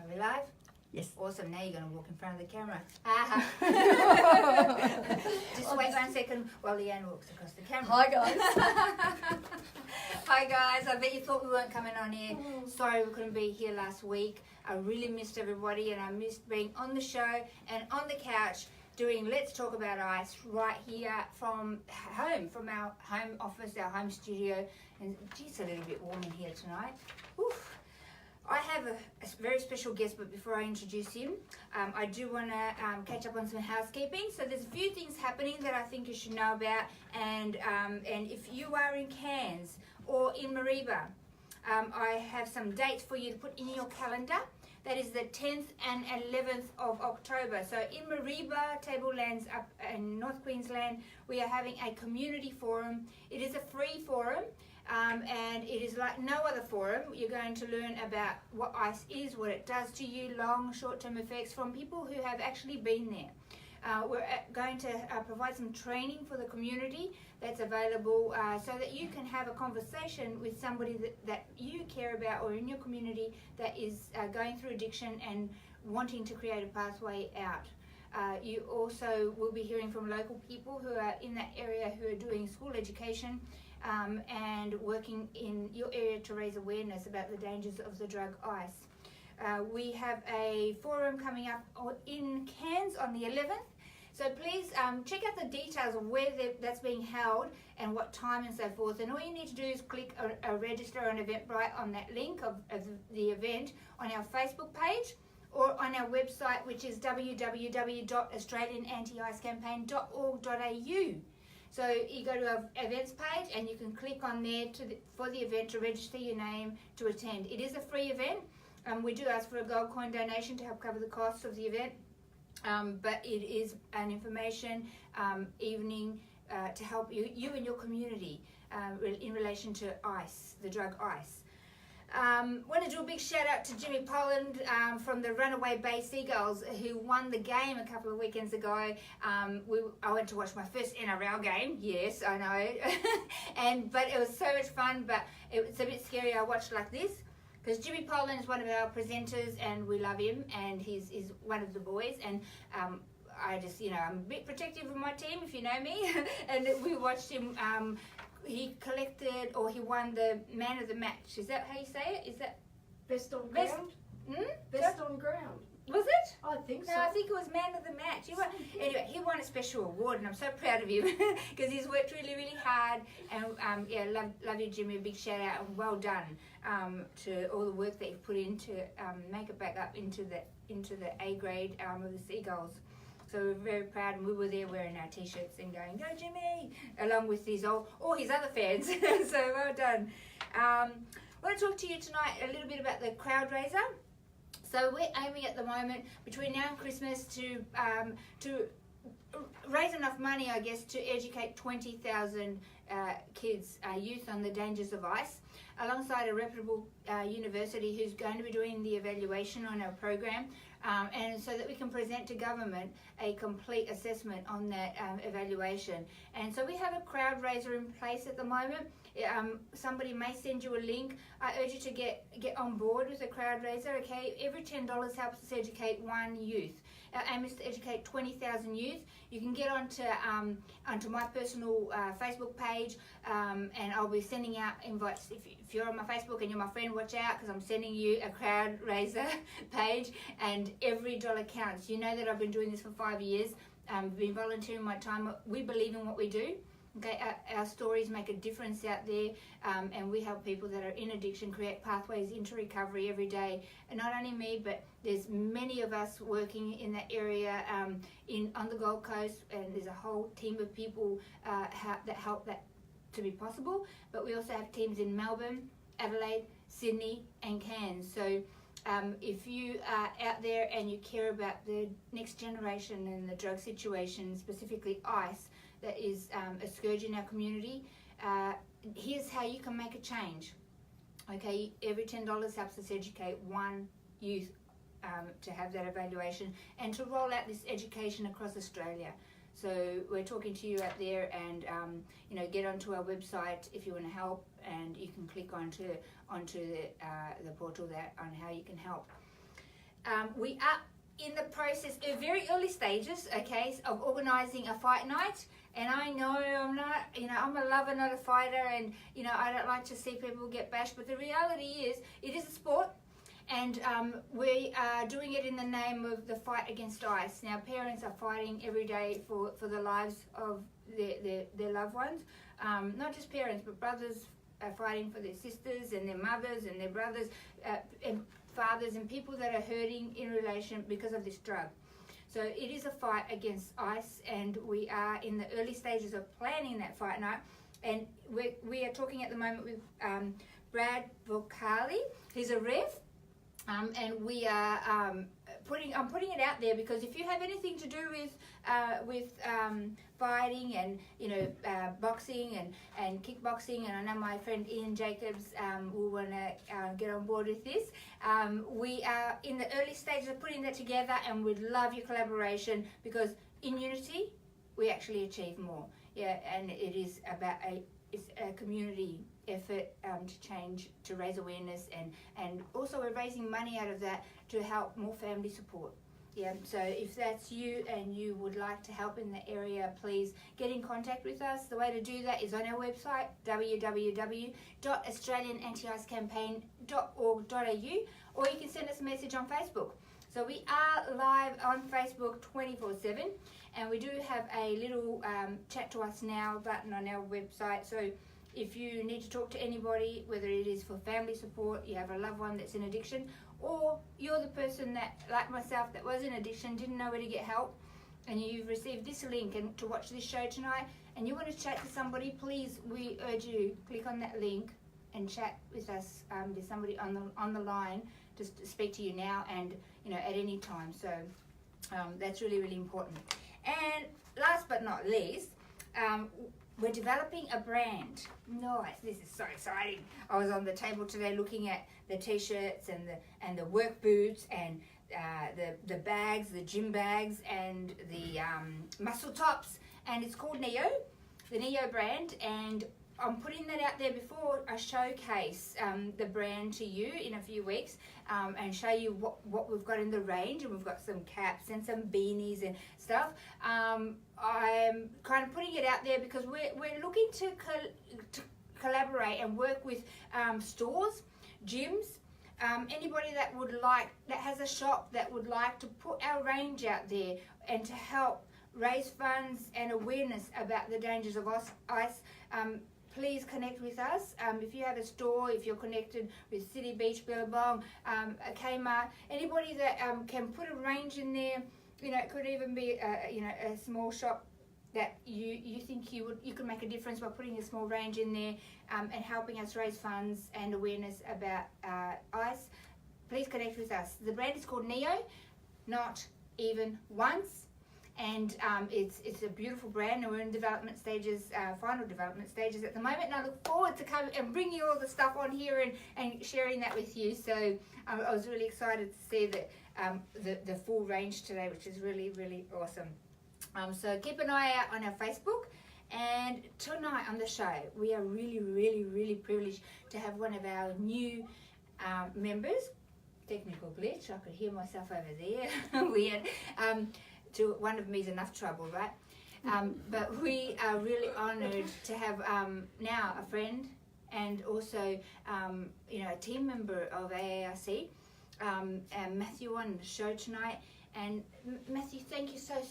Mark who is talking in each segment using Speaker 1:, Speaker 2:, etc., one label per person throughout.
Speaker 1: Are we live?
Speaker 2: Yes.
Speaker 1: Awesome. Now you're going to walk in front of the camera. Just wait 1 second while Leanne walks across the camera.
Speaker 2: Hi guys.
Speaker 1: Hi guys. I bet you thought we weren't coming on here. Sorry we couldn't be here last week. I really missed everybody and I missed being on the show and on the couch doing Let's Talk About Ice right here from home, from our home office, our home studio. And geez, a little bit warm in here tonight. Oof. I have a very special guest, but before I introduce him, I do want to catch up on some housekeeping. So there's a few things happening that I think you should know about, and if you are in Cairns or in Mareeba, I have some dates for you to put in your calendar. That is the 10th and 11th of October. So in Mareeba, Tablelands up in North Queensland, we are having a community forum. It is a free forum. And it is like no other forum. You're going to learn about what ice is, what it does to you, long, short-term effects from people who have actually been there. We're going to provide some training for the community that's available so that you can have a conversation with somebody that you care about or in your community that is going through addiction and wanting to create a pathway out. You also will be hearing from local people who are in that area who are doing school education and working in your area to raise awareness about the dangers of the drug ice. We have a forum coming up in Cairns on the 11th. So please check out the details of where that's being held and what time and so forth. And all you need to do is click a register on Eventbrite on that link of the event on our Facebook page or on our website, which is www.australianantiicecampaign.org.au. So you go to our events page and you can click on there for the event to register your name to attend. It is a free event. We do ask for a gold coin donation to help cover the costs of the event, but it is an information evening to help you and your community in relation to ice, the drug ice. Want to do a big shout out to Jimmy Poland from the Runaway Bay Seagulls who won the game a couple of weekends ago. I went to watch my first NRL game. Yes, I know. But it was so much fun, but it's a bit scary. I watched like this because Jimmy Poland is one of our presenters and we love him and he's one of the boys and I just, I'm a bit protective of my team if you know me and we watched him. He collected, or he won the man of the match. Is that how you say it? Is that
Speaker 3: best on ground? Best on ground.
Speaker 1: Was it?
Speaker 3: I think so.
Speaker 1: No, I think it was man of the match. Anyway, he won a special award, and I'm so proud of him because he's worked really, really hard. And love you, Jimmy. A big shout out and well done to all the work that you've put in to make it back up into the A grade of the Seagulls. So we're very proud, and we were there wearing our t-shirts and going, "Go Jimmy!" along with all his other fans. So well done. I want to talk to you tonight a little bit about the crowd raiser. So we're aiming at the moment between now and Christmas to raise enough money, I guess, to educate 20,000 kids, youth on the dangers of ice, alongside a reputable university who's going to be doing the evaluation on our program. And so that we can present to government a complete assessment on that evaluation. And so we have a crowd raiser in place at the moment. Somebody may send you a link. I urge you to get on board with the crowd raiser, okay? Every $10 helps us educate one youth. Our aim is to educate 20,000 youth. You can get onto my personal Facebook page and I'll be sending out invites. If you're on my Facebook and you're my friend, watch out because I'm sending you a crowd raiser page and every dollar counts. You know that I've been doing this for 5 years. Been volunteering my time. We believe in what we do. Okay, our stories make a difference out there, and we help people that are in addiction create pathways into recovery every day. And not only me, but there's many of us working in that area on the Gold Coast, and there's a whole team of people that help that to be possible. But we also have teams in Melbourne, Adelaide, Sydney, and Cairns. So if you are out there and you care about the next generation and the drug situation, specifically ice, that is a scourge in our community, here's how you can make a change. Okay, every $10 helps us educate one youth to have that evaluation and to roll out this education across Australia. So we're talking to you out there, and get onto our website if you want to help, and you can click onto the portal on how you can help. We are in the process, very early stages, okay, of organising a fight night. And I know I'm not, I'm a lover, not a fighter, and, I don't like to see people get bashed. But the reality is, it is a sport, and we are doing it in the name of the fight against ice. Now, parents are fighting every day for the lives of their loved ones. Not just parents, but brothers are fighting for their sisters and their mothers and their brothers and fathers and people that are hurting in relation because of this drug. So it is a fight against ice, and we are in the early stages of planning that fight night. And we are talking at the moment with Brad Vocali. He's a ref, and we are I'm putting it out there, because if you have anything to do with fighting and boxing and kickboxing, and I know my friend Ian Jacobs will want to get on board with this. We are in the early stages of putting that together, and we'd love your collaboration, because in unity we actually achieve more. Yeah, and it is about it's a community effort to change, to raise awareness, and also we're raising money out of that to help more family support. Yeah, so if that's you and you would like to help in the area, please get in contact with us. The way to do that is on our website, www.australianantiicecampaign.org.au, or you can send us a message on Facebook. So we are live on Facebook 24/7, and we do have a little chat to us now button on our website. So if you need to talk to anybody, whether it is for family support, you have a loved one that's in addiction, or you're the person that, like myself, that was in addiction, didn't know where to get help, and you've received this link and to watch this show tonight, and you want to chat to somebody, please, we urge you, click on that link and chat with us. There's somebody on the line to speak to you now and at any time. So that's really, really important. And last but not least, we're developing a brand. Nice, this is so exciting. I was on the table today looking at the t-shirts and the work boots and the bags, the gym bags, and the muscle tops, and it's called Neo, the Neo brand, and I'm putting that out there before I showcase the brand to you in a few weeks, and show you what we've got in the range. And we've got some caps and some beanies and stuff. I'm kind of putting it out there because we're looking to collaborate and work with stores, gyms, anybody that has a shop that would like to put our range out there and to help raise funds and awareness about the dangers of ice. Please connect with us. If you have a store, if you're connected with City Beach, Billabong, Kmart, anybody that can put a range in there, it could even be a small shop that you think you could make a difference by putting a small range in there and helping us raise funds and awareness about ice. Please connect with us. The brand is called Neo, not even once. And it's a beautiful brand, and we're in development stages, final development stages at the moment, and I look forward to coming and bringing you all the stuff on here and sharing that with you. So I was really excited to see that the full range today, which is really, really awesome. So keep an eye out on our Facebook. And tonight on the show, we are really, really, really privileged to have one of our new members. Technical glitch, I could hear myself over there. Weird. One of me is enough trouble, right? But we are really honoured to have now a friend and also a team member of AARC, Matthew, on the show tonight. And Matthew, thank you so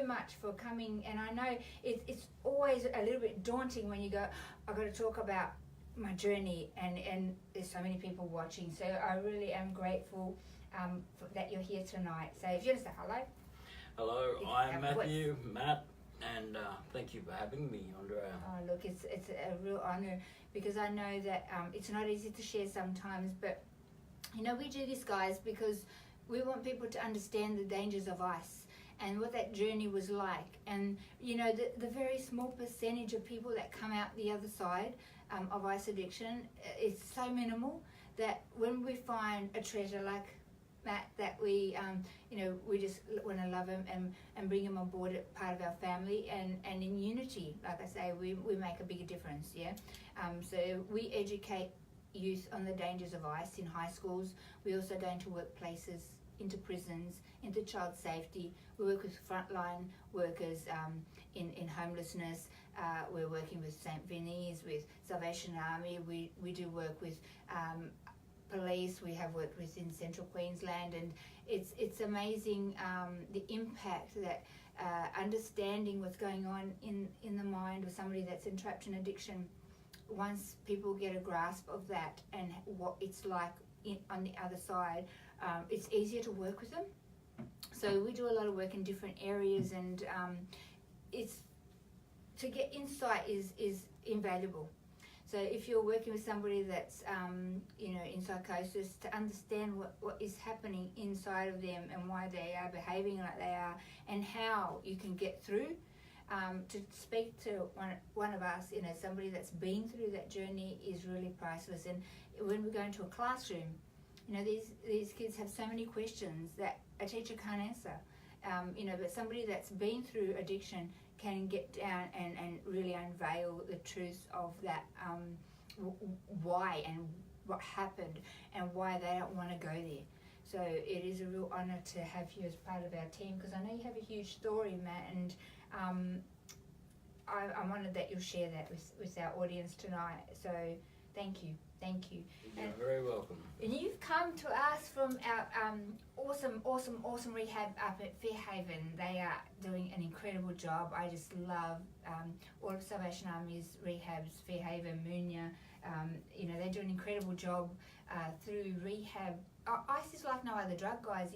Speaker 1: much for coming. And I know it's always a little bit daunting when you go, I've got to talk about my journey, and there's so many people watching. So I really am grateful that you're here tonight. So if you want to say hello.
Speaker 2: Hello, I'm Matthew, Matt, and thank you for having me, Andrea.
Speaker 1: Oh, look, it's a real honour, because I know that it's not easy to share sometimes, but we do this, guys, because we want people to understand the dangers of ice and what that journey was like, and the very small percentage of people that come out the other side of ice addiction is so minimal that when we find a treasure like Matt, that we just want to love him and bring him on board as part of our family, and in unity, like I say, we make a bigger difference. Yeah. So we educate youth on the dangers of ice in high schools. We also go into workplaces into prisons, into child safety. We work with frontline workers in homelessness. We're working with St. Vinny's, with Salvation Army. We do work with police. We have worked with in Central Queensland, and it's amazing the impact that understanding what's going on in the mind of somebody that's entrapped in addiction. Once people get a grasp of that and what it's like on the other side, it's easier to work with them. So we do a lot of work in different areas, and it's to get insight is invaluable. So if you're working with somebody that's in psychosis, to understand what is happening inside of them and why they are behaving like they are, and how you can get through. To speak to one of us, somebody that's been through that journey is really priceless. And when we go into a classroom, these kids have so many questions that a teacher can't answer. But somebody that's been through addiction can get down and really unveil the truth of that, why and what happened and why they don't want to go there. So it is a real honour to have you as part of our team, because I know you have a huge story, Matt, and I'm honoured that you'll share that with our audience tonight. So thank you.
Speaker 2: You're very welcome.
Speaker 1: And you've come to us from our awesome rehab up at Fairhaven. They are doing an incredible job. I just love all of Salvation Army's rehabs, Fairhaven, Moonya. They do an incredible job through rehab. ICE is like no other drug, guys.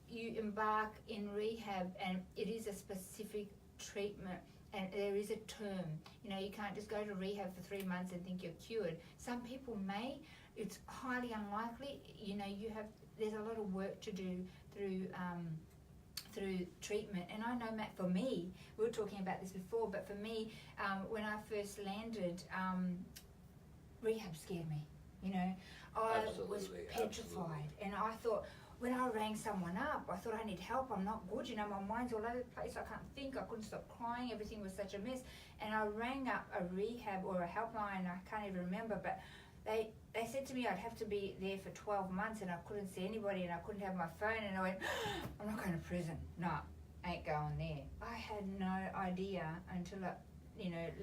Speaker 1: You embark in rehab, and it is a specific treatment, and there is a term. You can't just go to rehab for 3 months and think you're cured. Some people may. It's highly unlikely. There's a lot of work to do through treatment. And I know, Matt, for me, we were talking about this before, but for me, when I first landed, rehab scared me. I was petrified, and I thought, when I rang someone up, I thought, I need help, I'm not good, my mind's all over the place, I can't think, I couldn't stop crying, everything was such a mess. And I rang up a rehab or a helpline, I can't even remember, but they said to me I'd have to be there for 12 months, and I couldn't see anybody, and I couldn't have my phone, and I went, I'm not going to prison, no, ain't going there. I had no idea until,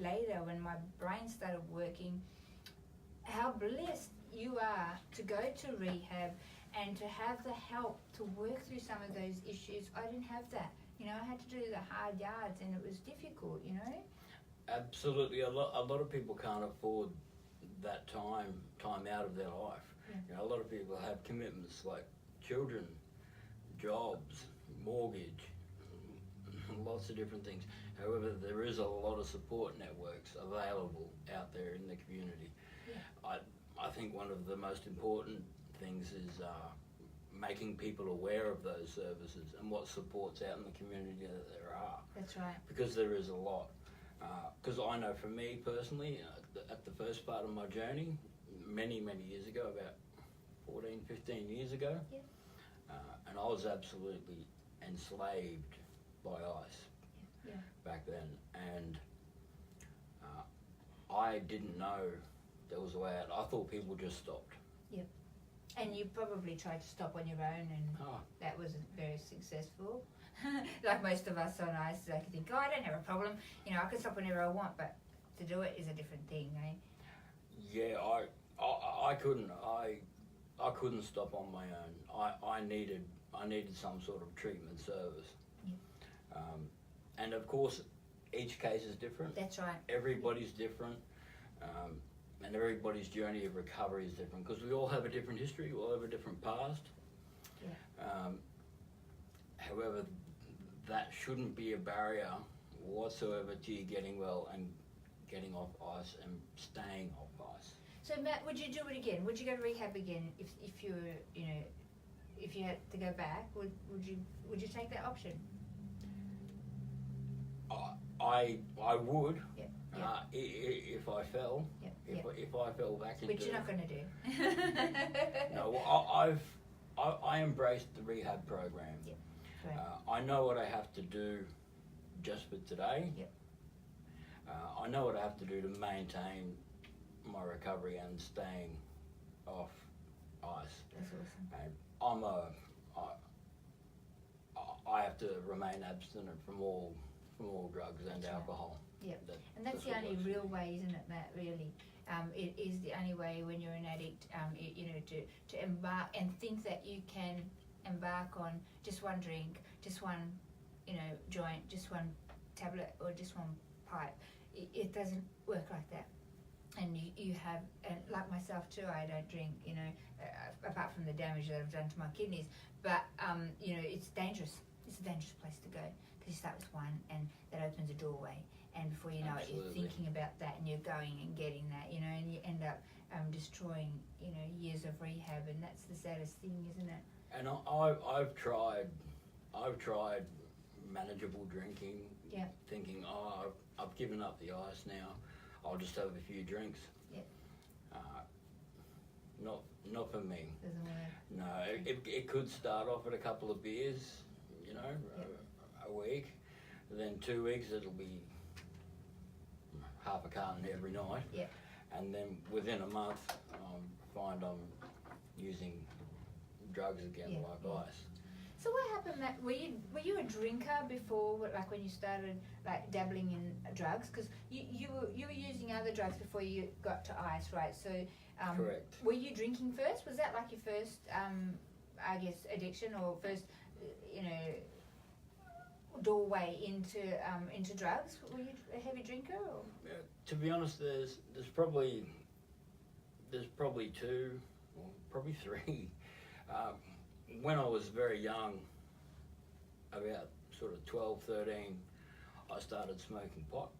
Speaker 1: later when my brain started working, how blessed you are to go to rehab and to have the help to work through some of those issues. I didn't have that. I had to do the hard yards, and it was difficult,
Speaker 2: Absolutely. A lot of people can't afford that time out of their life.
Speaker 1: Yeah.
Speaker 2: A lot of people have commitments like children, jobs, mortgage, lots of different things. However, there is a lot of support networks available out there in the community. Yeah. I think one of the most important things is making people aware of those services and what supports out in the community that there are.
Speaker 1: That's right.
Speaker 2: Because there is a lot. Because I know for me personally, at the first part of my journey, many years ago, about 14, 15 years ago,
Speaker 1: yeah.
Speaker 2: And I was absolutely enslaved by ICE
Speaker 1: yeah.
Speaker 2: back then. And I didn't know there was a way out. I thought people just stopped.
Speaker 1: Yep. And you probably tried to stop on your own, and that wasn't very successful. Like most of us on ICE, I could think, I don't have a problem. I can stop whenever I want, but to do it is a different thing, eh?
Speaker 2: Yeah, I couldn't. I couldn't stop on my own. I needed some sort of treatment service.
Speaker 1: Yeah.
Speaker 2: And of course, each case is different.
Speaker 1: That's right.
Speaker 2: Everybody's different. And everybody's journey of recovery is different, because we all have a different history, we all have a different past.
Speaker 1: Yeah.
Speaker 2: However, that shouldn't be a barrier whatsoever to you getting well and getting off ICE and staying off ICE.
Speaker 1: So Matt, would you do it again? Would you go to rehab again if you were, if you had to go back? Would you take that option?
Speaker 2: I would.
Speaker 1: Yeah.
Speaker 2: If I fell.
Speaker 1: Yeah.
Speaker 2: If I fell back into.
Speaker 1: Which you're not going to do.
Speaker 2: No, I embraced the rehab program.
Speaker 1: Yeah. Right.
Speaker 2: I know what I have to do just for today.
Speaker 1: Yep.
Speaker 2: I know what I have to do to maintain my recovery and staying off ICE.
Speaker 1: That's awesome.
Speaker 2: And to remain abstinent from all drugs and
Speaker 1: That's right.
Speaker 2: alcohol.
Speaker 1: Yep. And that's the
Speaker 2: what
Speaker 1: only
Speaker 2: works.
Speaker 1: real way, isn't it, Matt, really? It is the only way when you're an addict, to embark and think that you can embark on just one drink, just one, joint, just one tablet or just one pipe. It doesn't work like that. And you have, and like myself too, I don't drink, apart from the damage that I've done to my kidneys, but, it's dangerous. It's a dangerous place to go because you start with one and that opens a doorway. And before you know it, you're thinking about that and you're going and getting that, and you end up destroying, years of rehab, and that's the saddest thing, isn't it?
Speaker 2: And I've tried manageable drinking,
Speaker 1: Yeah.
Speaker 2: thinking, I've given up the ice now, I'll just have a few drinks.
Speaker 1: Yeah.
Speaker 2: Not for me.
Speaker 1: Doesn't work.
Speaker 2: No, it could start off at a couple of beers, a week, then 2 weeks it'll be half a carton every night.
Speaker 1: Yeah.
Speaker 2: And then within a month, find I'm using drugs again, like ice.
Speaker 1: So what happened, Matt? Were you a drinker before, like when you started like dabbling in drugs? Because you were using other drugs before you got to ice, right? So
Speaker 2: Correct.
Speaker 1: Were you drinking first? Was that like your first, I guess, addiction or first, doorway into drugs? Were you a heavy drinker? Or?
Speaker 2: To be honest, there's probably two, or probably three. When I was very young, about sort of 12, 13, I started smoking pot.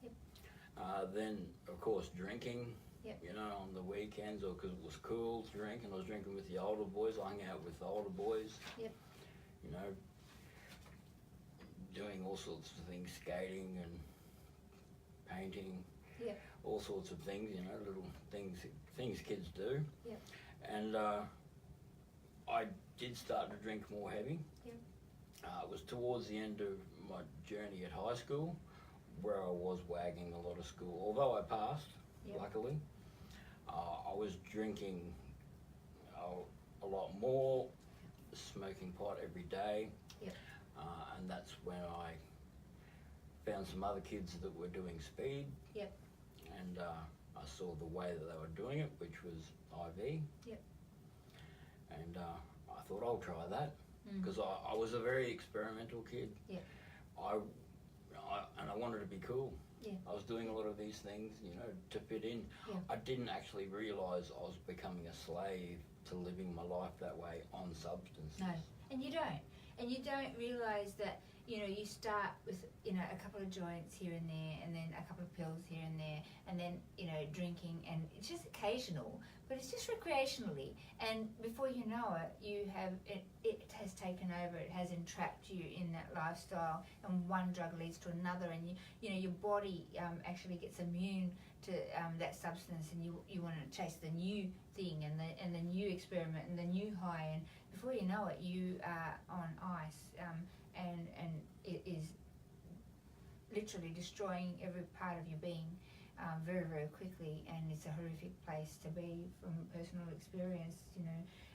Speaker 1: Yep.
Speaker 2: Then, of course, drinking.
Speaker 1: Yep.
Speaker 2: On the weekends, or because it was cool to drink, and I was drinking with the older boys. I hung out with the older boys.
Speaker 1: Yep.
Speaker 2: Doing all sorts of things, skating and painting.
Speaker 1: Yep.
Speaker 2: All sorts of things, little things kids do.
Speaker 1: Yep.
Speaker 2: And I did start to drink more heavy.
Speaker 1: Yep.
Speaker 2: It was towards the end of my journey at high school where I was wagging a lot of school. Although I passed,
Speaker 1: Yep.
Speaker 2: luckily, I was drinking a lot more, smoking pot every day.
Speaker 1: Yep.
Speaker 2: And that's when I found some other kids that were doing speed.
Speaker 1: Yep.
Speaker 2: And I saw the way that they were doing it, which was IV.
Speaker 1: Yep.
Speaker 2: And I thought I'll try that because I was a very experimental kid.
Speaker 1: Yeah.
Speaker 2: And I wanted to be cool.
Speaker 1: Yeah.
Speaker 2: I was doing a lot of these things, to fit in.
Speaker 1: Yeah.
Speaker 2: I didn't actually realise I was becoming a slave to living my life that way on substances.
Speaker 1: No, and you don't. And you don't realise that, you start with, a couple of joints here and there, and then a couple of pills here and there, and then, drinking, and it's just occasional, but it's just recreationally. And before you know it, it has taken over, it has entrapped you in that lifestyle, and one drug leads to another, and your body actually gets immune to that substance, and you want to chase the new thing and the new experiment and the new high, and before you know it, you are on ice, and it is literally destroying every part of your being very, very quickly, and it's a horrific place to be from personal experience,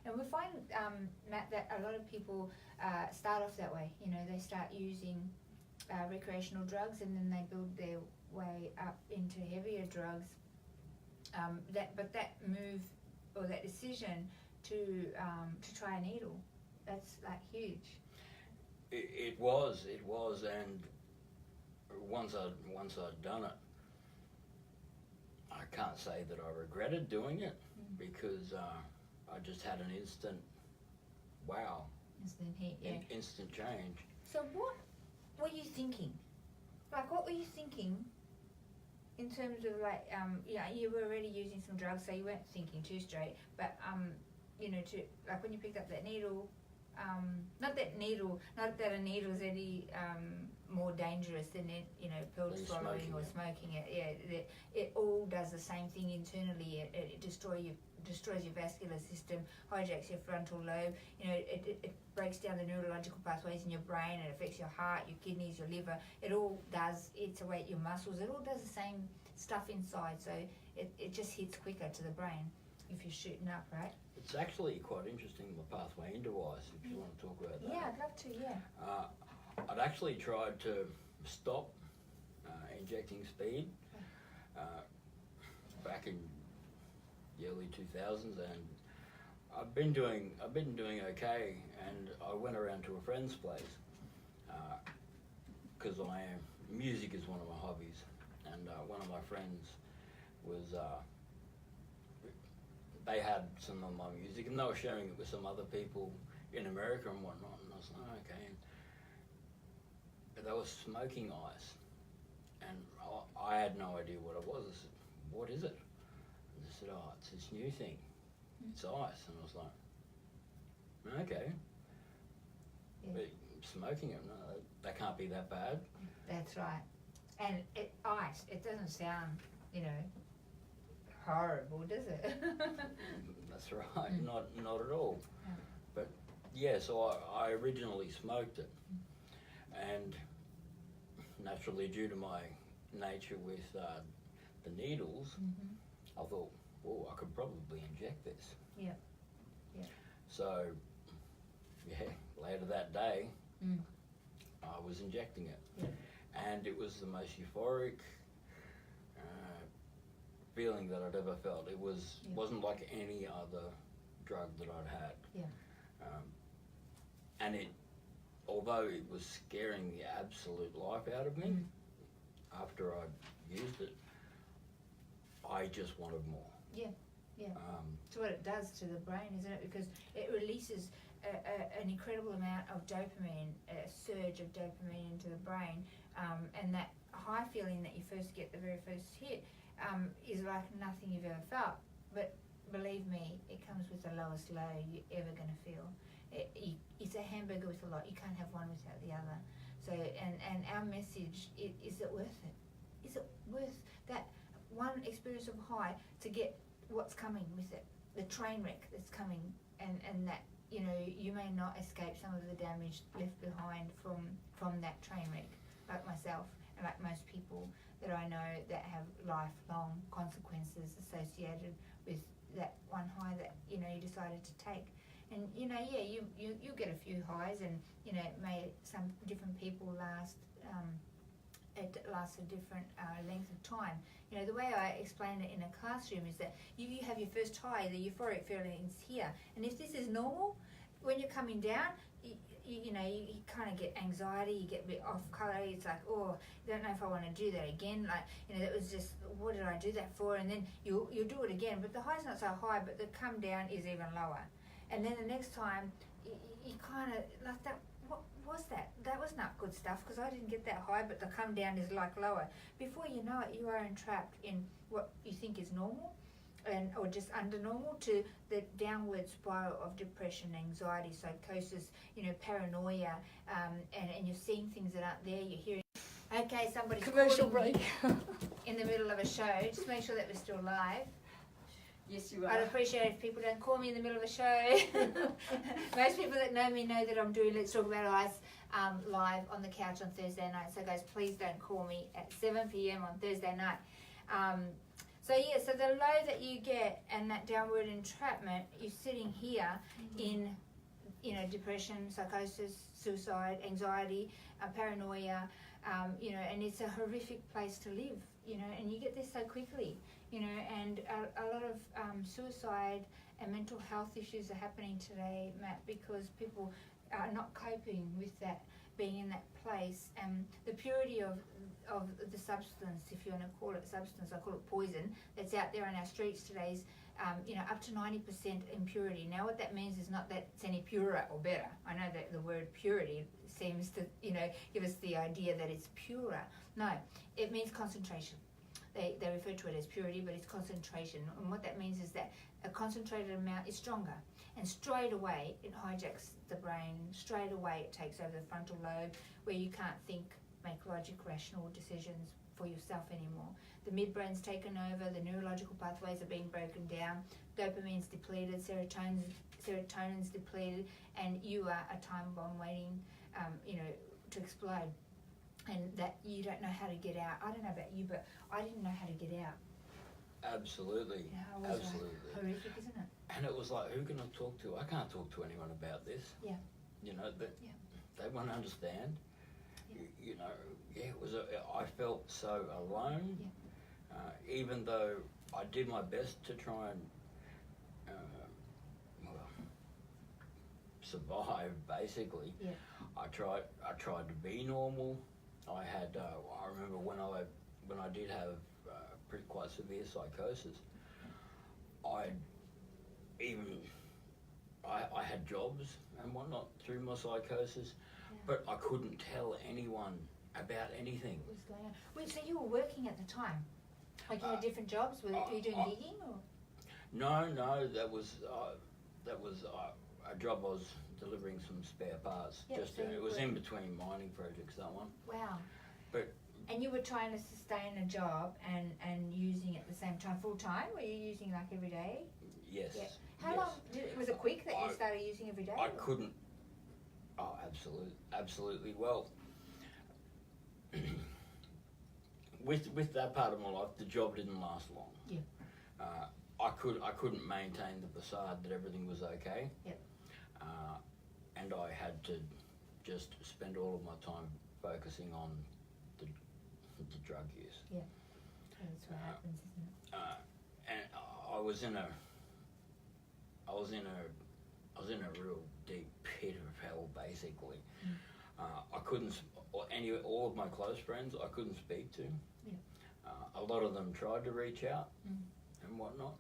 Speaker 1: And we find, Matt, that a lot of people start off that way. They start using recreational drugs, and then they build their way up into heavier drugs. That move or that decision to try a needle, that's like huge.
Speaker 2: It was, and once I'd done it, I can't say that I regretted doing it because I just had an instant wow,
Speaker 1: Instant heat, yeah.
Speaker 2: Instant change.
Speaker 1: So what were you thinking? Like, what were you thinking in terms of like, you were already using some drugs, so you weren't thinking too straight, but to like when you picked up that needle, not that a needle is any more dangerous than pill swallowing or smoking it. Yeah, it all does the same thing internally. It destroys your vascular system, hijacks your frontal lobe. It breaks down the neurological pathways in your brain. It affects your heart, your kidneys, your liver. It all does. It's away your muscles. It all does the same stuff inside. So it just hits quicker to the brain if you're shooting up, right?
Speaker 2: It's actually quite interesting, the pathway into ice, if you want to talk about that.
Speaker 1: Yeah, I'd love to, yeah.
Speaker 2: I'd actually tried to stop injecting speed back in the early 2000s, and I've been doing okay. And I went around to a friend's place because music is one of my hobbies, and one of my friends was they had some of my music, and they were sharing it with some other people in America and whatnot. And I was like, oh, okay. And they were smoking ice, and I had no idea what it was. I said, what is it? And they said, oh, it's this new thing. It's ice. And I was like, okay.
Speaker 1: Yeah.
Speaker 2: But smoking it, no, that can't be that bad.
Speaker 1: That's right. And ice, it doesn't sound, horrible, does it?
Speaker 2: That's right, not at all.
Speaker 1: Yeah.
Speaker 2: But yeah, so I originally smoked it, and naturally due to my nature with the needles, I thought, well, I could probably inject this.
Speaker 1: Yeah. Yeah.
Speaker 2: So yeah, later that day, I was injecting it.
Speaker 1: Yeah.
Speaker 2: And it was the most euphoric feeling that I'd ever felt. It wasn't like any other drug that I'd had.
Speaker 1: Yeah.
Speaker 2: And although it was scaring the absolute life out of me, after I'd used it, I just wanted more.
Speaker 1: Yeah, yeah. It's what it does to the brain, isn't it? Because it releases an incredible amount of dopamine, a surge of dopamine into the brain, and that high feeling that you first get the very first hit is like nothing you've ever felt. But believe me, it comes with the lowest low you're ever going to feel. It's a hamburger with a lot. You can't have one without the other. So, and our message is it worth it? Is it worth that one experience of high to get what's coming with it? The train wreck that's coming, and that you may not escape some of the damage left behind from that train wreck, like myself and like most people that I know that have lifelong consequences associated with that one high that you decided to take. And you get a few highs, and some different people last. It lasts a different length of time. The way I explain it in a classroom is that you have your first high, the euphoric feeling is here, and if this is normal, when you're coming down, you kind of get anxiety, you get a bit off colour. It's like, oh, I don't know if I want to do that again. Like, that was just, what did I do that for? And then you'll do it again, but the high's not so high, but the come down is even lower. And then the next time, you kind of like that. What was that? That was not good stuff, because I didn't get that high, but the come down is like lower. Before you know it, you are entrapped in what you think is normal, or just under normal, to the downward spiral of depression, anxiety, psychosis, paranoia, and you're seeing things that aren't there. You're hearing. Okay, somebody's
Speaker 3: Commercial
Speaker 1: calling
Speaker 3: break.
Speaker 1: me in the middle of a show. Just make sure that we're still live.
Speaker 3: Yes, you are.
Speaker 1: I'd appreciate it if people don't call me in the middle of a show. Most people that know me know that I'm doing Let's Talk About Ice live on the couch on Thursday night. So guys, please don't call me at 7 p.m. on Thursday night. So the low that you get and that downward entrapment, you're sitting here in, depression, psychosis, suicide, anxiety, paranoia, and it's a horrific place to live, and you get this so quickly. And a lot of suicide and mental health issues are happening today, Matt, because people are not coping with that, being in that place. And the purity of the substance, if you want to call it substance, I call it poison, that's out there on our streets today is, up to 90% impurity. Now what that means is not that it's any purer or better. I know that the word purity seems to, give us the idea that it's purer. No, it means concentration. They refer to it as purity, but it's concentration. And what that means is that a concentrated amount is stronger. And straight away, it hijacks the brain. Straight away, it takes over the frontal lobe, where you can't think, make logic, rational decisions for yourself anymore. The midbrain's taken over. The neurological pathways are being broken down. Dopamine's depleted. Serotonin's depleted. And you are a time bomb waiting, to explode. And that you don't know how to get out. I don't know about you, but I didn't know how to get out.
Speaker 2: Absolutely.
Speaker 1: It was
Speaker 2: Absolutely.
Speaker 1: Horrific, isn't it?
Speaker 2: And it was like, who can I talk to? I can't talk to anyone about this.
Speaker 1: Yeah.
Speaker 2: They won't understand. You know, it was. I felt so alone, even though I did my best to try and survive. Basically, I tried to be normal. I had. I remember when I did have quite severe psychosis. I had jobs and whatnot through my psychosis, but I couldn't tell anyone about anything.
Speaker 1: What was going on? Wait, so you were working at the time? Like you had different jobs? Were you doing gigging or?
Speaker 2: No, that was a job. I was delivering some spare parts. It was in between mining projects, that one.
Speaker 1: Wow.
Speaker 2: And
Speaker 1: you were trying to sustain a job and using it at the same time, full time? Were you using like every day?
Speaker 2: Yes.
Speaker 1: Yeah. How long was it quick that you started using every day?
Speaker 2: I couldn't. Oh, absolutely. Well, with that part of my life, the job didn't last long.
Speaker 1: Yeah.
Speaker 2: I couldn't maintain the facade that everything was okay.
Speaker 1: Yep.
Speaker 2: And I had to just spend all of my time focusing on the drug use.
Speaker 1: Yeah. That's what happens, isn't it?
Speaker 2: And I was in a real deep pit of hell, basically. I couldn't. All of my close friends, I couldn't speak to.
Speaker 1: Yeah.
Speaker 2: A lot of them tried to reach out and whatnot.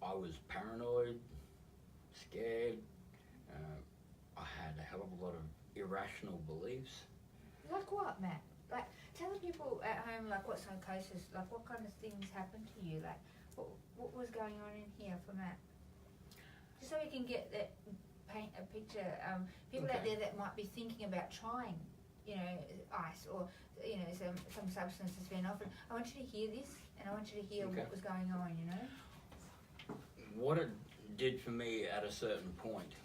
Speaker 2: I was paranoid, scared. I had a hell of a lot of irrational beliefs.
Speaker 1: Like what, Matt? Like, tell the people at home, like, what psychosis, like, what kind of things happened to you? Like, what was going on in here for Matt? Just so we can paint a picture. People out there that might be thinking about trying, ice or, some substance has been offered. I want you to hear this, and I want you to hear what was going on,
Speaker 2: What it did for me at a certain point,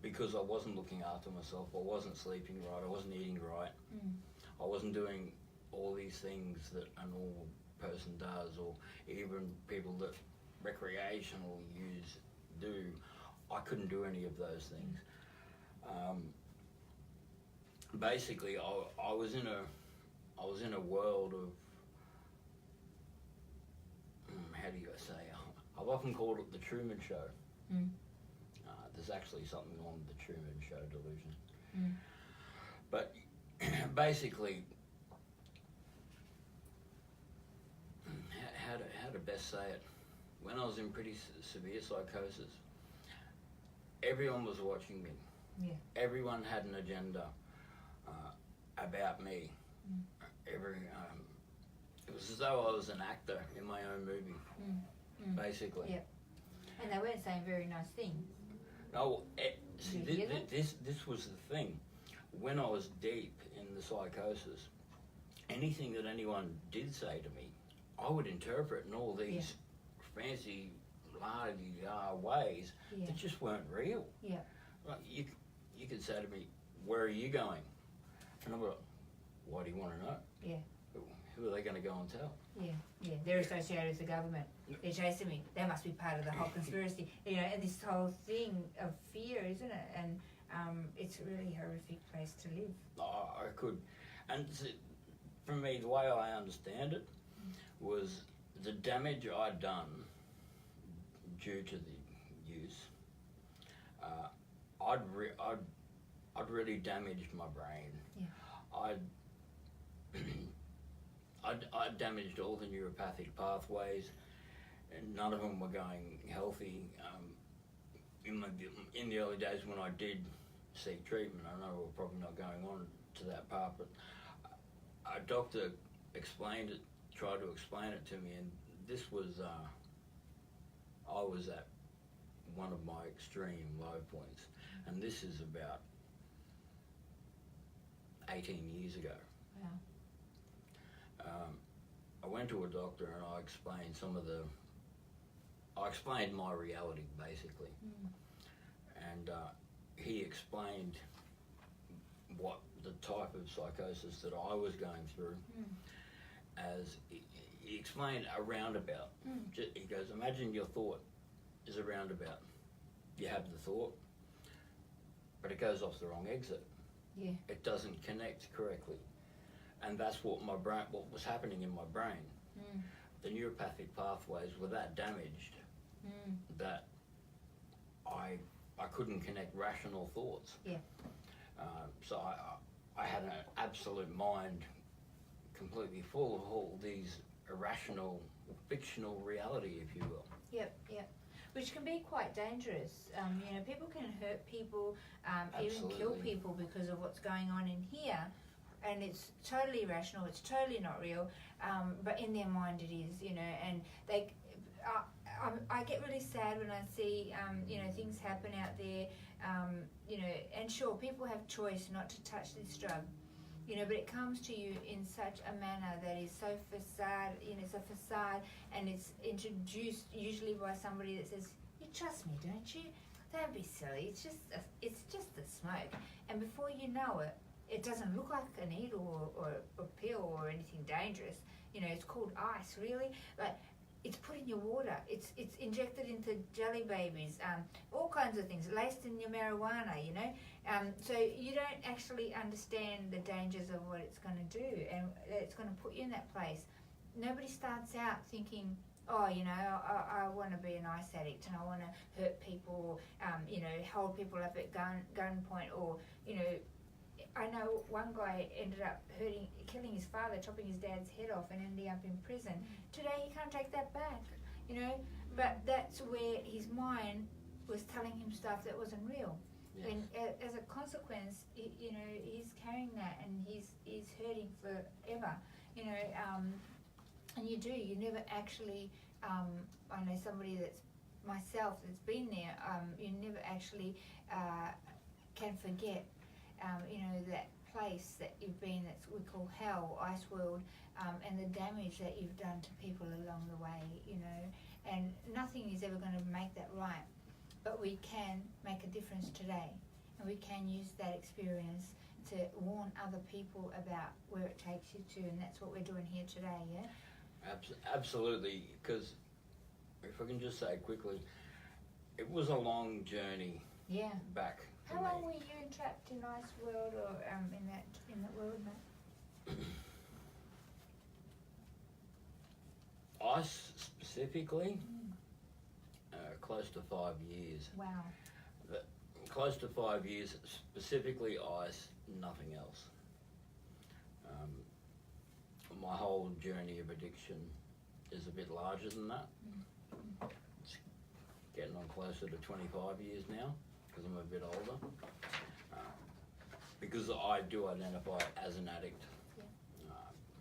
Speaker 2: because I wasn't looking after myself, I wasn't sleeping right, I wasn't eating right, I wasn't doing all these things that a normal person does, or even people that recreational use do. I couldn't do any of those things. Basically, I was in a world of, how do you say? I've often called it the Truman Show. There's actually something on the Truman Show delusion. But basically, how to best say it? When I was in pretty severe psychosis, everyone was watching me.
Speaker 1: Yeah.
Speaker 2: Everyone had an agenda about me. It was as though I was an actor in my own movie, basically.
Speaker 1: Yeah. And they weren't saying very nice things.
Speaker 2: No, this was the thing. When I was deep in the psychosis, anything that anyone did say to me, I would interpret in all these fancy, la-di-da ways that just weren't real.
Speaker 1: Yeah.
Speaker 2: Like you could say to me, "Where are you going?" And I'm like, "Why do you want to know?"
Speaker 1: Yeah.
Speaker 2: Who are they going to go and tell?
Speaker 1: Yeah. They're associated with the government. They're chasing me. They must be part of the whole conspiracy. And this whole thing of fear, isn't it? And it's a really horrific place to live.
Speaker 2: I could, and for me, the way I understand it was the damage I'd done due to the use. I'd really damaged my brain.
Speaker 1: Yeah.
Speaker 2: I'd damaged all the neuropathic pathways, and none of them were going healthy. In the early days when I did seek treatment, I know we're probably not going on to that part, but a doctor tried to explain it to me, and this was, I was at one of my extreme low points, and this is about 18 years ago.
Speaker 1: Wow.
Speaker 2: I went to a doctor and I explained my reality basically, and he explained what the type of psychosis that I was going through, as he explained a roundabout. He goes, imagine your thought is a roundabout. You have the thought, but it goes off the wrong exit.
Speaker 1: Yeah.
Speaker 2: It doesn't connect correctly. And that's what was happening in my brain.
Speaker 1: Mm.
Speaker 2: The neuropathic pathways were that damaged that I couldn't connect rational thoughts.
Speaker 1: Yeah.
Speaker 2: So I had an absolute mind completely full of all these irrational, fictional reality, if you will.
Speaker 1: Yep. Which can be quite dangerous. You know, people can hurt people, even kill
Speaker 2: Absolutely.
Speaker 1: people because of what's going on in here. And it's totally irrational, it's totally not real, but in their mind it is, you know, and they, I get really sad when I see, you know, things happen out there, you know, and sure, people have choice not to touch this drug, you know, but it comes to you in such a manner that is so facade, you know, it's a facade, and it's introduced usually by somebody that says, you trust me, don't you? Don't be silly, it's just the smoke, and before you know it, it doesn't look like a needle or a pill or anything dangerous. You know, it's called ice, really. But it's put in your water. It's injected into jelly babies, all kinds of things, laced in your marijuana, you know. So you don't actually understand the dangers of what it's going to do, and it's going to put you in that place. Nobody starts out thinking, oh, you know, I want to be an ice addict and I want to hurt people, you know, hold people up at gunpoint, or, you know, I know one guy ended up killing his father, chopping his dad's head off, and ending up in prison. Today he can't take that back, you know. But that's where his mind was telling him stuff that wasn't real,
Speaker 2: Yes.
Speaker 1: and as a consequence, you know, he's carrying that, and he's hurting forever, you know. And you never actually. I know somebody that's myself that's been there. You never actually can forget. You know, that place that you've been, that's we call hell, ice world, and the damage that you've done to people along the way, you know, and nothing is ever going to make that right, but we can make a difference today, and we can use that experience to warn other people about where it takes you to, and that's what we're doing here today, yeah?
Speaker 2: Absolutely, because if I can just say quickly, it was a long journey back.
Speaker 1: How long were you entrapped in Ice World, or in that world, mate?
Speaker 2: Ice specifically, close to 5 years.
Speaker 1: Wow.
Speaker 2: Close to 5 years, specifically ice, nothing else. My whole journey of addiction is a bit larger than that. It's getting on closer to 25 years now, because I'm a bit older. Because I do identify as an addict.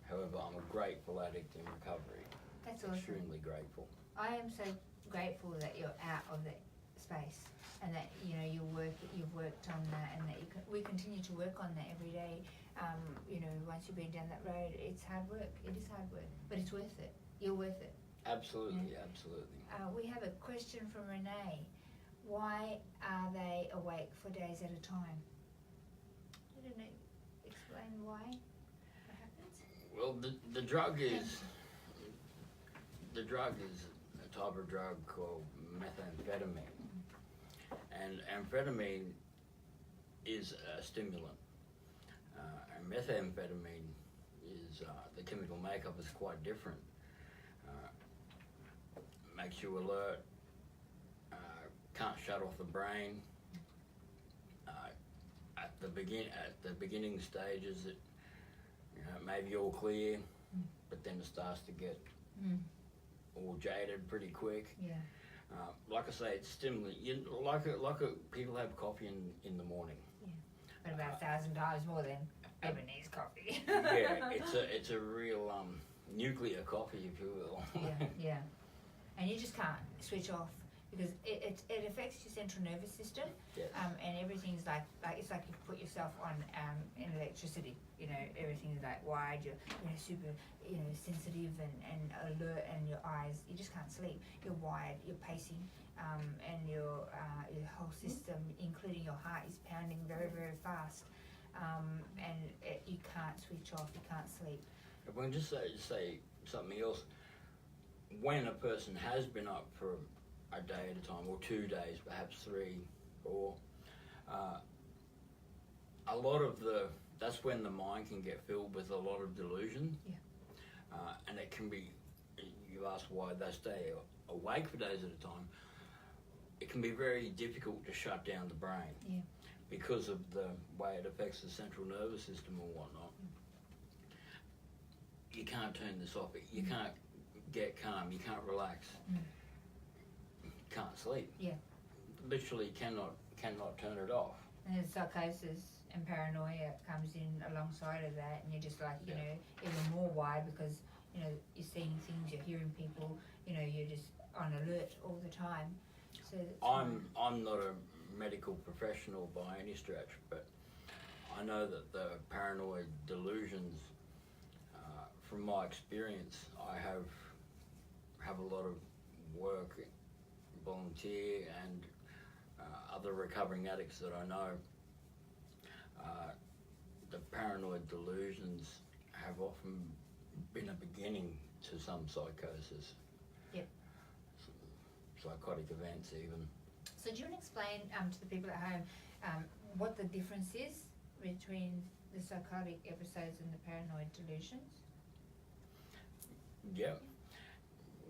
Speaker 2: However, I'm a grateful addict in recovery.
Speaker 1: That's awesome.
Speaker 2: Extremely grateful.
Speaker 1: I am so grateful that you're out of that space, and that, you know, you've worked on that, and that we continue to work on that every day. You know, once you've been down that road, it's hard work. It is hard work, but it's worth it. You're worth it.
Speaker 2: Absolutely, absolutely.
Speaker 1: We have a question from Renee. Why are they awake for days at a time? I don't know. Explain why. What happens?
Speaker 2: Well, the drug is a type of drug called methamphetamine, and amphetamine is a stimulant, and methamphetamine is the chemical makeup is quite different. Makes you alert, can't shut off the brain. At the beginning stages, it, you know, maybe all clear, but then it starts to get all jaded pretty quick.
Speaker 1: Yeah.
Speaker 2: Like I say, it's stimulant. People have coffee in the morning.
Speaker 1: But about 1,000 times more than ever needs coffee.
Speaker 2: Yeah, it's a real nuclear coffee, if you will.
Speaker 1: Yeah. And you just can't switch off, because it affects your central nervous system.
Speaker 2: Yes.
Speaker 1: And everything's like it's like you put yourself on in electricity. You know, everything's like wired. You're super, you know, sensitive and alert, and your eyes. You just can't sleep. You're wired. You're pacing, and your whole system, including your heart, is pounding very, very fast. And you can't switch off. You can't sleep.
Speaker 2: If we can just say something else, when a person has been up for a day at a time, or 2 days, perhaps 3, 4, a lot of that's when the mind can get filled with a lot of delusion.
Speaker 1: Yeah.
Speaker 2: And it can be, you ask why they stay awake for days at a time. It can be very difficult to shut down the brain.
Speaker 1: Yeah.
Speaker 2: Because of the way it affects the central nervous system or whatnot. You can't turn this off. You can't get calm. You can't relax. You can't sleep.
Speaker 1: Yeah.
Speaker 2: Literally cannot turn it off.
Speaker 1: And then psychosis and paranoia comes in alongside of that, and you're just like, you know, even more wide because, you know, you're seeing things, you're hearing people, you know, you're just on alert all the time. So
Speaker 2: I'm not a medical professional by any stretch, but I know that the paranoid delusions, from my experience, I have a lot of work, volunteer, and other recovering addicts that I know. The paranoid delusions have often been a beginning to some psychosis.
Speaker 1: Yep.
Speaker 2: Psychotic events even.
Speaker 1: So do you want to explain to the people at home what the difference is between the psychotic episodes and the paranoid delusions?
Speaker 2: Yeah.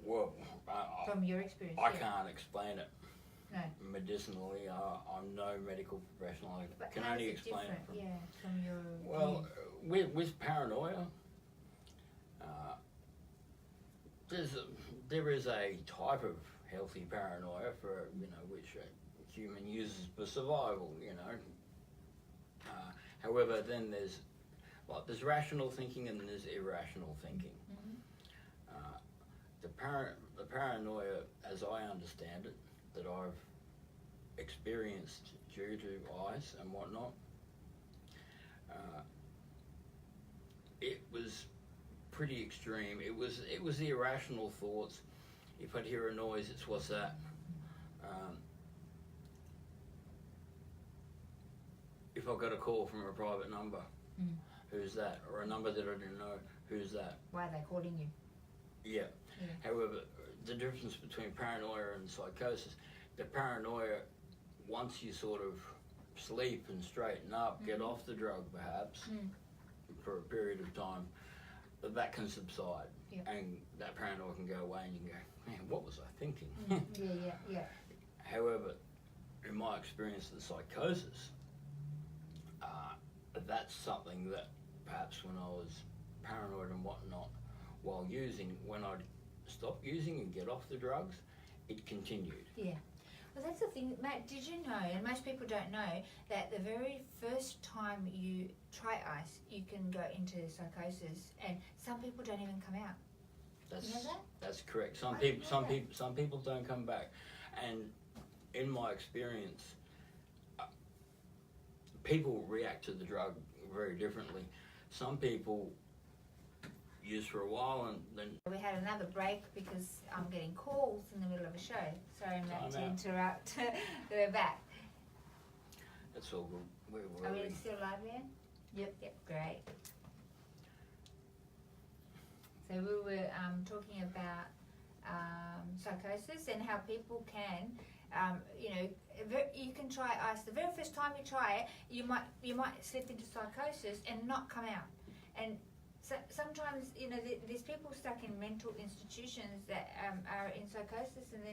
Speaker 2: Well,
Speaker 1: From your experience,
Speaker 2: I can't explain it.
Speaker 1: No.
Speaker 2: Medicinally, I'm no medical professional. I
Speaker 1: But
Speaker 2: can
Speaker 1: how
Speaker 2: only
Speaker 1: is it
Speaker 2: explain it
Speaker 1: different?
Speaker 2: from.
Speaker 1: From your
Speaker 2: Well, with paranoia, there is a type of healthy paranoia for which a human uses for survival. However, then there's rational thinking and there's irrational thinking. The paranoia, as I understand it, that I've experienced due to ice and whatnot, it was pretty extreme. It was the irrational thoughts. If I'd hear a noise, it's what's that? If I got a call from a private number, who's that? Or a number that I didn't know, who's that?
Speaker 1: Why are they calling you?
Speaker 2: Yeah. However, the difference between paranoia and psychosis, the paranoia, once you sort of sleep and straighten up, get off the drug perhaps, for a period of time, that can subside. And that paranoia can go away and you can go, man, what was I thinking?
Speaker 1: Yeah.
Speaker 2: However, in my experience, the psychosis, that's something that perhaps when I was paranoid and whatnot, while using, when I'd stop using and get off the drugs, it continued.
Speaker 1: Yeah. Well, that's the thing, Matt, did you know, and most people don't know, that the very first time you try ice, you can go into psychosis, and some people don't even come out. You know that?
Speaker 2: That's correct.
Speaker 1: I didn't know that.
Speaker 2: Some people don't come back, and in my experience, people react to the drug very differently. Some people use for a while and then...
Speaker 1: We had another break because I'm getting calls in the middle of a show. Sorry, Matt, to interrupt. We're back.
Speaker 2: That's all good.
Speaker 1: Are we still live, Leanne? Yep, great. So we were talking about psychosis and how people can, you can try ice. The very first time you try it, you might slip into psychosis and not come out. And so sometimes, there's people stuck in mental institutions that are in psychosis, and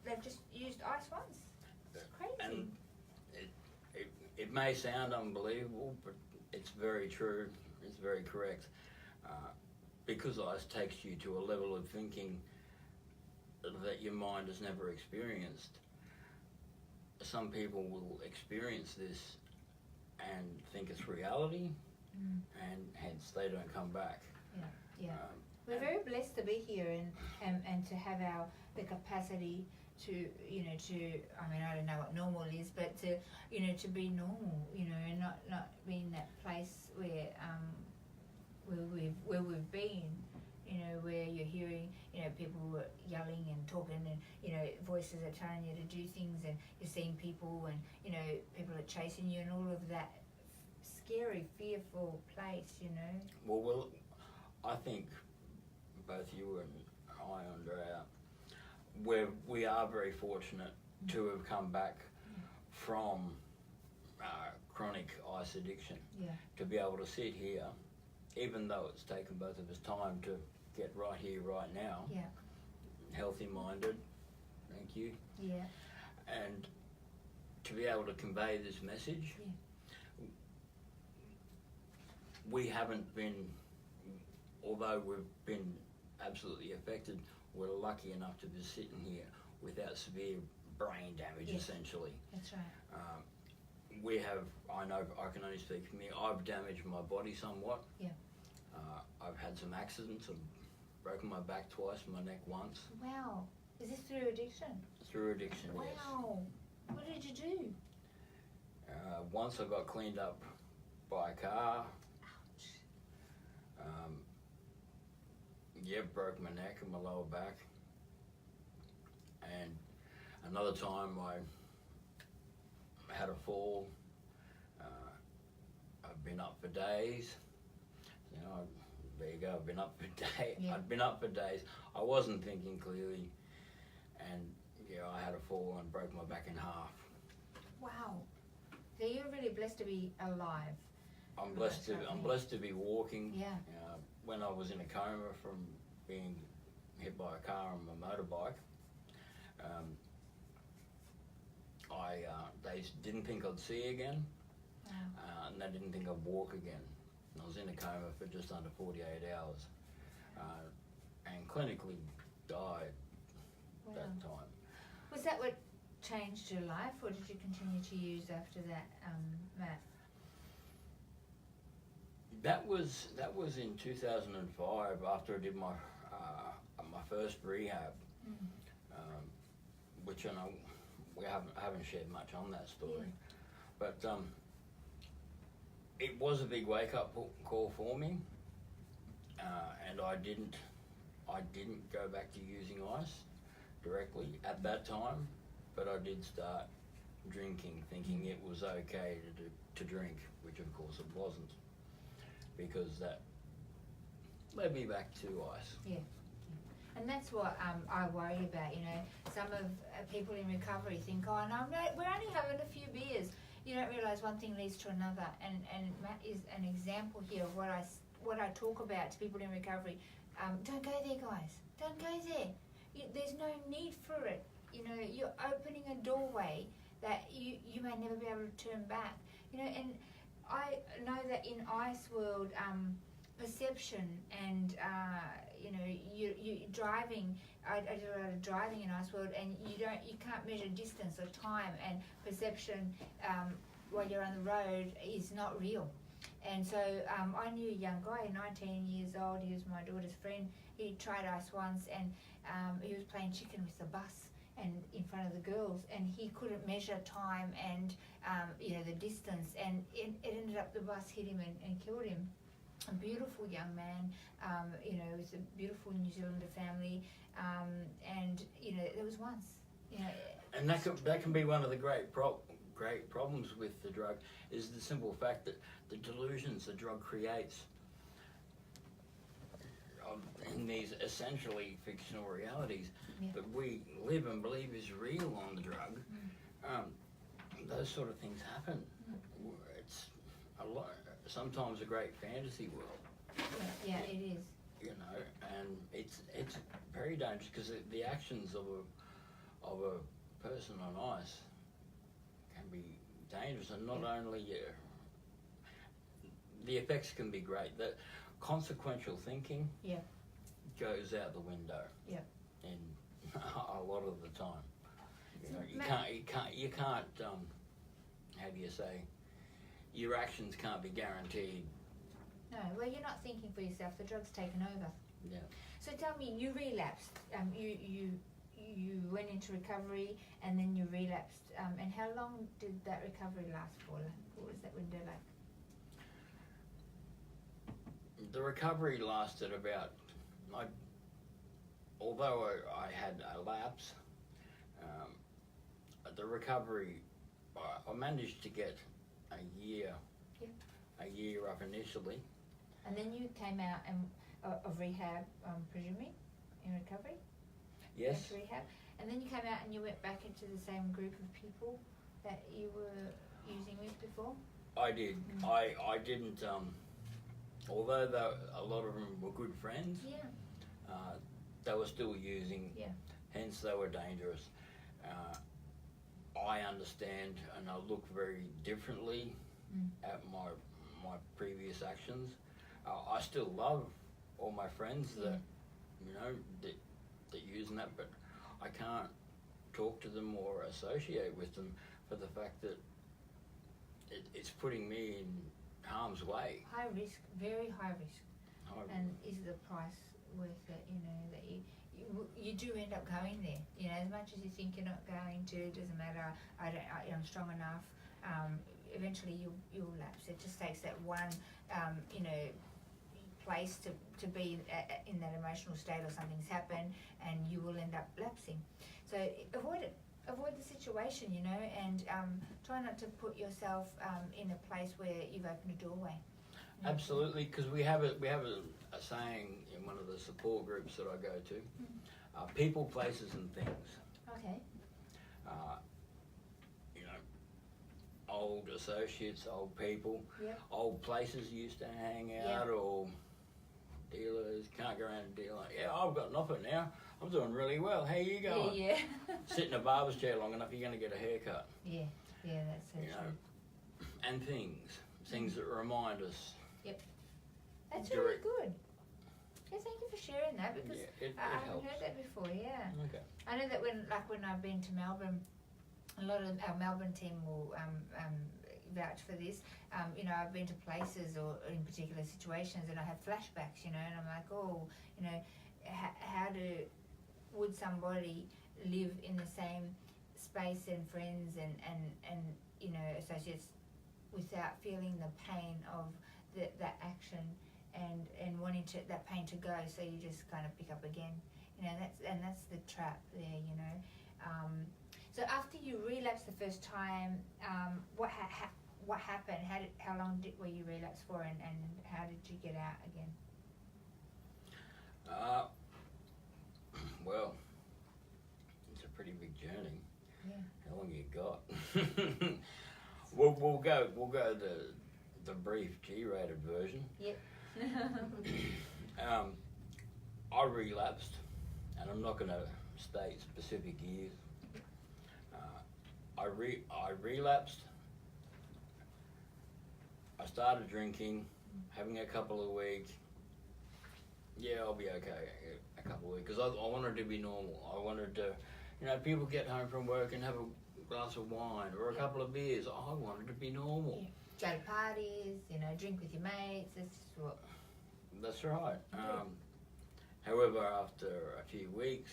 Speaker 1: they've just used ice once. It's crazy.
Speaker 2: And it may sound unbelievable, but it's very true. It's very correct. Because ice takes you to a level of thinking that your mind has never experienced. Some people will experience this and think it's reality, and hence they don't come back.
Speaker 1: Yeah. We're very blessed to be here and to have the capacity to, I don't know what normal is, but to be normal, and not be in that place where we've been, where you're hearing, people were yelling and talking, and voices are telling you to do things, and you're seeing people, and people are chasing you, and all of that scary, fearful place,
Speaker 2: Well, I think both you and I, Andrea, we are very fortunate to have come back from chronic ice addiction.
Speaker 1: Yeah.
Speaker 2: To be able to sit here, even though it's taken both of us time to get right here, right now,
Speaker 1: Yeah.
Speaker 2: healthy minded, thank you,
Speaker 1: Yeah.
Speaker 2: and to be able to convey this message.
Speaker 1: Yeah.
Speaker 2: We haven't been, although we've been absolutely affected, we're lucky enough to be sitting here without severe brain damage,
Speaker 1: Yes.
Speaker 2: essentially.
Speaker 1: That's right.
Speaker 2: We have, I know I can only speak for me, I've damaged my body somewhat.
Speaker 1: Yeah.
Speaker 2: I've had some accidents, I've broken my back twice, my neck once.
Speaker 1: Wow. Is this through addiction?
Speaker 2: Through addiction, yes.
Speaker 1: Wow. What did you do?
Speaker 2: Once I got cleaned up by a car.
Speaker 1: Ouch.
Speaker 2: Broke my neck and my lower back. And another time I had a fall. I've been up for days. You know, there you go. I've been up for days.
Speaker 1: Yeah.
Speaker 2: I'd been up for days. I wasn't thinking clearly, and I had a fall and broke my back in half.
Speaker 1: Wow. So you're really blessed to be alive.
Speaker 2: I'm blessed to be walking.
Speaker 1: Yeah.
Speaker 2: When I was in a coma from being hit by a car on my motorbike, they didn't think I'd see again.
Speaker 1: Wow.
Speaker 2: And they didn't think I'd walk again. And I was in a coma for just under 48 hours, and clinically died that time.
Speaker 1: Was that what changed your life, or did you continue to use after that, Matt?
Speaker 2: That was in 2005 after I did my first rehab, which I know we haven't shared much on that story, but it was a big wake up call for me, and I didn't go back to using ice directly at that time, but I did start drinking, thinking it was okay to drink, which of course it wasn't, because that led me back to ice.
Speaker 1: Yeah. And that's what I worry about, Some of people in recovery think, oh, no, we're only having a few beers. You don't realise one thing leads to another. And Matt is an example here of what I talk about to people in recovery. Don't go there, guys. Don't go there. There's no need for it. You're opening a doorway that you may never be able to turn back. And I know that in Ice World, perception and you driving. I did a lot of driving in Ice World, and you can't measure distance or time, and perception while you're on the road is not real. And so I knew a young guy, 19 years old. He was my daughter's friend. He tried ice once, and he was playing chicken with the bus and in front of the girls, and he couldn't measure time and the distance, and it ended up the bus hit him and killed him. A beautiful young man, it was a beautiful New Zealander family, and there was once,
Speaker 2: And that can be one of the great problems with the drug, is the simple fact that the delusions the drug creates in these essentially fictional realities that we live and believe is real on the drug. Those sort of things happen. It's a lot. Sometimes a great fantasy world.
Speaker 1: Yeah, it is.
Speaker 2: And it's very dangerous, because the actions of a person on ice can be dangerous, and not only the effects can be great. The consequential thinking goes out the window.
Speaker 1: Yeah.
Speaker 2: In a lot of the time. You can't. How do you say? Your actions can't be guaranteed.
Speaker 1: No, well, you're not thinking for yourself. The drug's taken over.
Speaker 2: Yeah.
Speaker 1: So tell me, you relapsed. You went into recovery, and then you relapsed. And how long did that recovery last for? What was that window like?
Speaker 2: The recovery lasted about. Although I had a lapse, the recovery, I managed to get a year up initially.
Speaker 1: And then you came out of rehab, presumably, in recovery?
Speaker 2: Yes.
Speaker 1: Went to rehab. And then you came out and you went back into the same group of people that you were using with before?
Speaker 2: I did. I didn't. Although a lot of them were good friends, they were still using.
Speaker 1: Yeah.
Speaker 2: Hence, they were dangerous. I understand, and I look very differently at my previous actions. I still love all my friends that that using that, but I can't talk to them or associate with them for the fact that it's putting me in harm's way.
Speaker 1: High risk, very high risk. And
Speaker 2: risk.
Speaker 1: is the price worth it? You know, that you do end up going there. You know, as much as you think you're not going to, it doesn't matter. I'm strong enough. Eventually you'll lapse. It just takes that one, place to be in that emotional state, or something's happened and you will end up lapsing. So avoid it. Avoid the situation, and try not to put yourself in a place where you've opened a doorway.
Speaker 2: Absolutely, because we have a saying in one of the support groups that I go to: people, places, and things.
Speaker 1: Okay.
Speaker 2: Old associates, old people,
Speaker 1: Yep.
Speaker 2: old places used to hang out, or dealers can't go around and deal. Yeah, I've got nothing now. I'm doing really well. How you going?
Speaker 1: Yeah.
Speaker 2: Sit in a barber's chair long enough, you're going to get a haircut.
Speaker 1: Yeah, that's so true.
Speaker 2: And things that remind us.
Speaker 1: That's really good. Yeah, thank you for sharing that, because
Speaker 2: it
Speaker 1: I haven't
Speaker 2: helps.
Speaker 1: heard that before. Yeah.
Speaker 2: Okay.
Speaker 1: I know that when I've been to Melbourne, a lot of our Melbourne team will vouch for this. I've been to places or in particular situations, and I have flashbacks. And I'm like, would somebody live in the same space and friends and associates without feeling the pain of that action and wanting that pain to go, so you just kind of pick up again. That's the trap there. So after you relapsed the first time, what happened? How long were you relapsed for, and how did you get out again?
Speaker 2: Well, it's a pretty big journey.
Speaker 1: Yeah.
Speaker 2: How long you got? we'll go the brief G-rated version.
Speaker 1: Yep.
Speaker 2: I relapsed, and I'm not going to state specific years. I relapsed. I started drinking, having a couple of weeks. Yeah, I'll be okay a couple of weeks, because I wanted to be normal. I wanted to, people get home from work and have a glass of wine or a couple of beers. I wanted to be normal.
Speaker 1: Go to parties, drink with your mates.
Speaker 2: That's right. However, after a few weeks,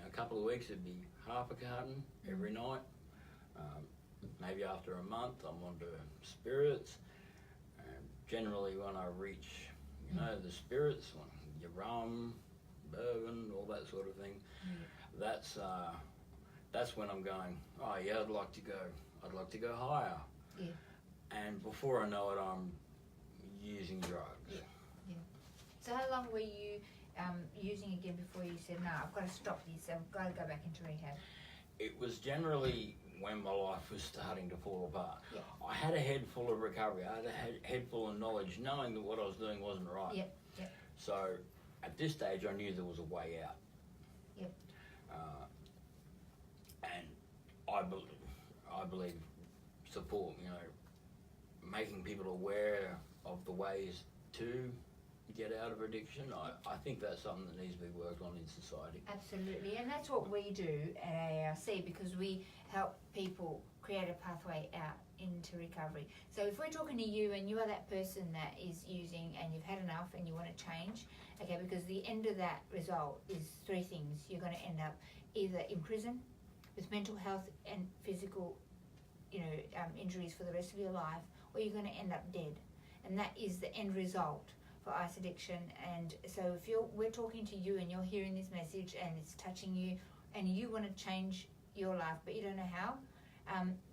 Speaker 2: a couple of weeks, it'd be half a carton every night. Maybe after a month, I'm onto spirits. Generally, when I reach, the spirits, your rum, bourbon, all that sort of thing, that's when I'm going, oh yeah, I'd like to go higher.
Speaker 1: Yeah. And
Speaker 2: before I know it, I'm using drugs.
Speaker 1: Yeah. So how long were you using again before you said, no, I've got to stop this, I've got to go back into rehab?
Speaker 2: It was generally when my life was starting to fall apart.
Speaker 1: Yeah.
Speaker 2: I had a head full of recovery. I had a head full of knowledge, knowing that what I was doing wasn't right.
Speaker 1: Yep.
Speaker 2: So at this stage, I knew there was a way out.
Speaker 1: Yep.
Speaker 2: And I believe support, making people aware of the ways to get out of addiction. I think that's something that needs to be worked on in society.
Speaker 1: Absolutely, and that's what we do at ARC, because we help people create a pathway out into recovery. So if we're talking to you and you are that person that is using and you've had enough and you want to change, okay, because the end of that result is three things. You're going to end up either in prison with mental health and physical injuries for the rest of your life, or you're going to end up dead. And that is the end result for ice addiction. And so if we're talking to you and you're hearing this message and it's touching you and you want to change your life but you don't know how,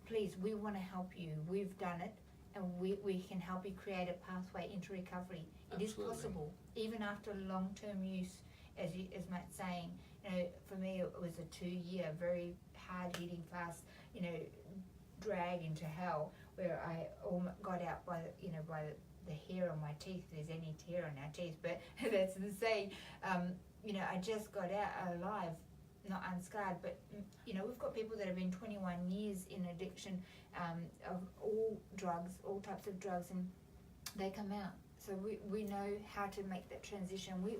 Speaker 1: please, we want to help you. We've done it, and we can help you create a pathway into recovery. It is possible, even after long-term use, as Matt's saying. For me, it was a 2-year, very hard-hitting, fast, drag into hell where I got out by the hair on my teeth. If there's any hair on our teeth, but that's the saying. I just got out alive, not unscarred. But we've got people that have been 21 years in addiction of all drugs, all types of drugs, and they come out. So we know how to make that transition. We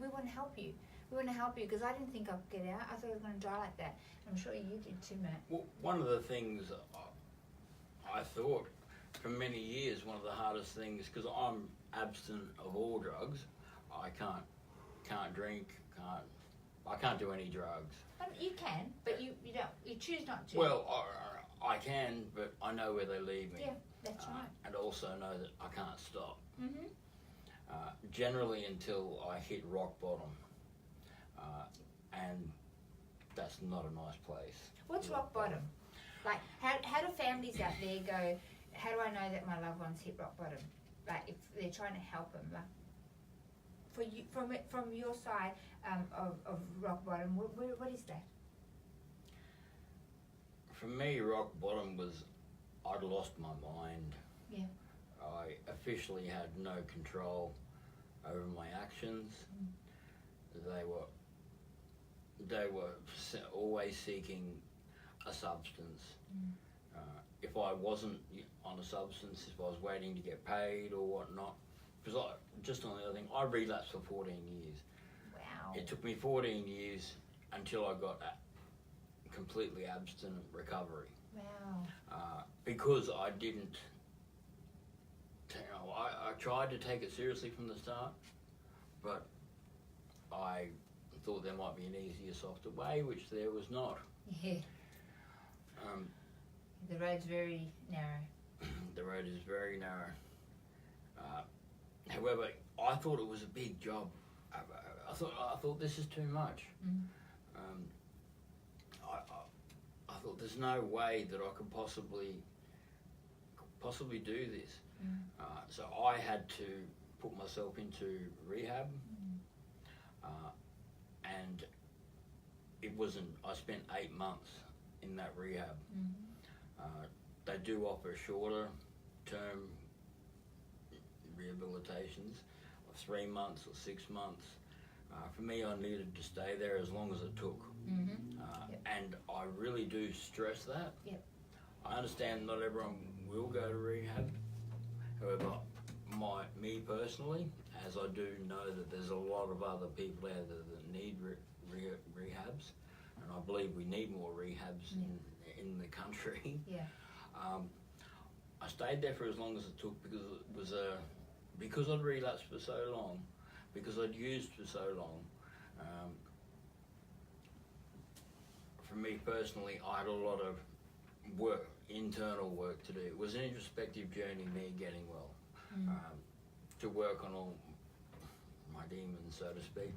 Speaker 1: want to help you. We want to help you because I didn't think I'd get out. I thought I was going to die like that. I'm sure you did too, Matt.
Speaker 2: Well, one of the things I thought for many years, one of the hardest things, because I'm abstinent of all drugs. I can't drink, I can't do any drugs.
Speaker 1: You can, but you don't. You choose not to.
Speaker 2: Well, I can, but I know where they lead me.
Speaker 1: Yeah, that's right.
Speaker 2: And also know that I can't stop.
Speaker 1: Mhm.
Speaker 2: Generally until I hit rock bottom. And that's not a nice place.
Speaker 1: What's rock bottom? Like, how do families out there go, how do I know that my loved one's hit rock bottom? Like, if they're trying to help them, like, for you, from your side of rock bottom, what is that?
Speaker 2: For me, rock bottom was I'd lost my mind.
Speaker 1: Yeah.
Speaker 2: I officially had no control over my actions. They were always seeking a substance. If I wasn't on a substance, if I was waiting to get paid or whatnot, because just on the other thing, I relapsed for 14 years.
Speaker 1: Wow.
Speaker 2: It took me 14 years until I got completely abstinent recovery.
Speaker 1: Wow.
Speaker 2: Because I didn't, I tried to take it seriously from the start, but I thought there might be an easier, softer way, which there was not.
Speaker 1: Yeah. The road's very narrow.
Speaker 2: The road is very narrow. However, I thought it was a big job. I thought this is too much. I thought there's no way that I could possibly do this. So I had to put myself into rehab, and it wasn't. I spent 8 months in that rehab. They do offer shorter term rehabilitations of 3 months or 6 months. For me, I needed to stay there as long as it took.
Speaker 1: Yep.
Speaker 2: And I really do stress that.
Speaker 1: Yep.
Speaker 2: I understand not everyone will go to rehab. However, me personally, as I do know that there's a lot of other people out there that need rehabs, and I believe we need more rehabs in the country.
Speaker 1: Yeah.
Speaker 2: I stayed there for as long as it took because it was because I'd relapsed for so long, because I'd used for so long. For me personally, I had a lot of work, internal work to do. It was an introspective journey, me getting well, to work on all my demons, so to speak,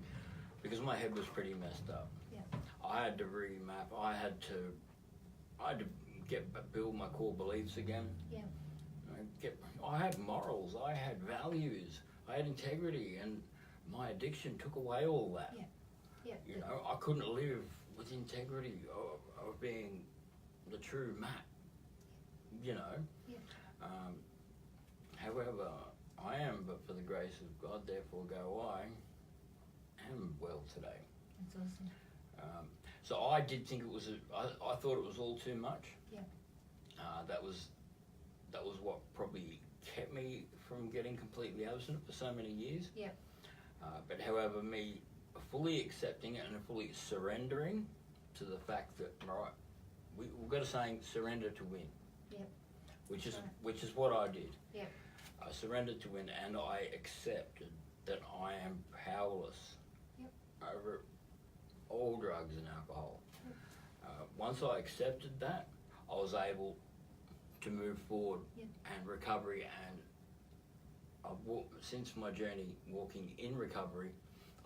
Speaker 2: because my head was pretty messed up.
Speaker 1: Yeah.
Speaker 2: I had to remap. I had to build my core beliefs again.
Speaker 1: Yeah.
Speaker 2: I had morals. I had values. I had integrity, and my addiction took away all that.
Speaker 1: Yeah.
Speaker 2: You know, I couldn't live with integrity of being the true Matt. You know.
Speaker 1: Yeah.
Speaker 2: However, I am, but for the grace of God, therefore go I, am well today.
Speaker 1: That's awesome.
Speaker 2: So I did think it was. I thought it was all too much.
Speaker 1: Yeah.
Speaker 2: That was what probably kept me from getting completely abstinent for so many years.
Speaker 1: Yeah.
Speaker 2: But however, me fully accepting it and fully surrendering to the fact that we've got a saying, surrender to win.
Speaker 1: Yep.
Speaker 2: Which is
Speaker 1: Right.
Speaker 2: which is what I did.
Speaker 1: Yep.
Speaker 2: I surrendered to win, and I accepted that I am powerless over all drugs and alcohol. Once I accepted that, I was able to move forward and recovery, and since my journey walking in recovery,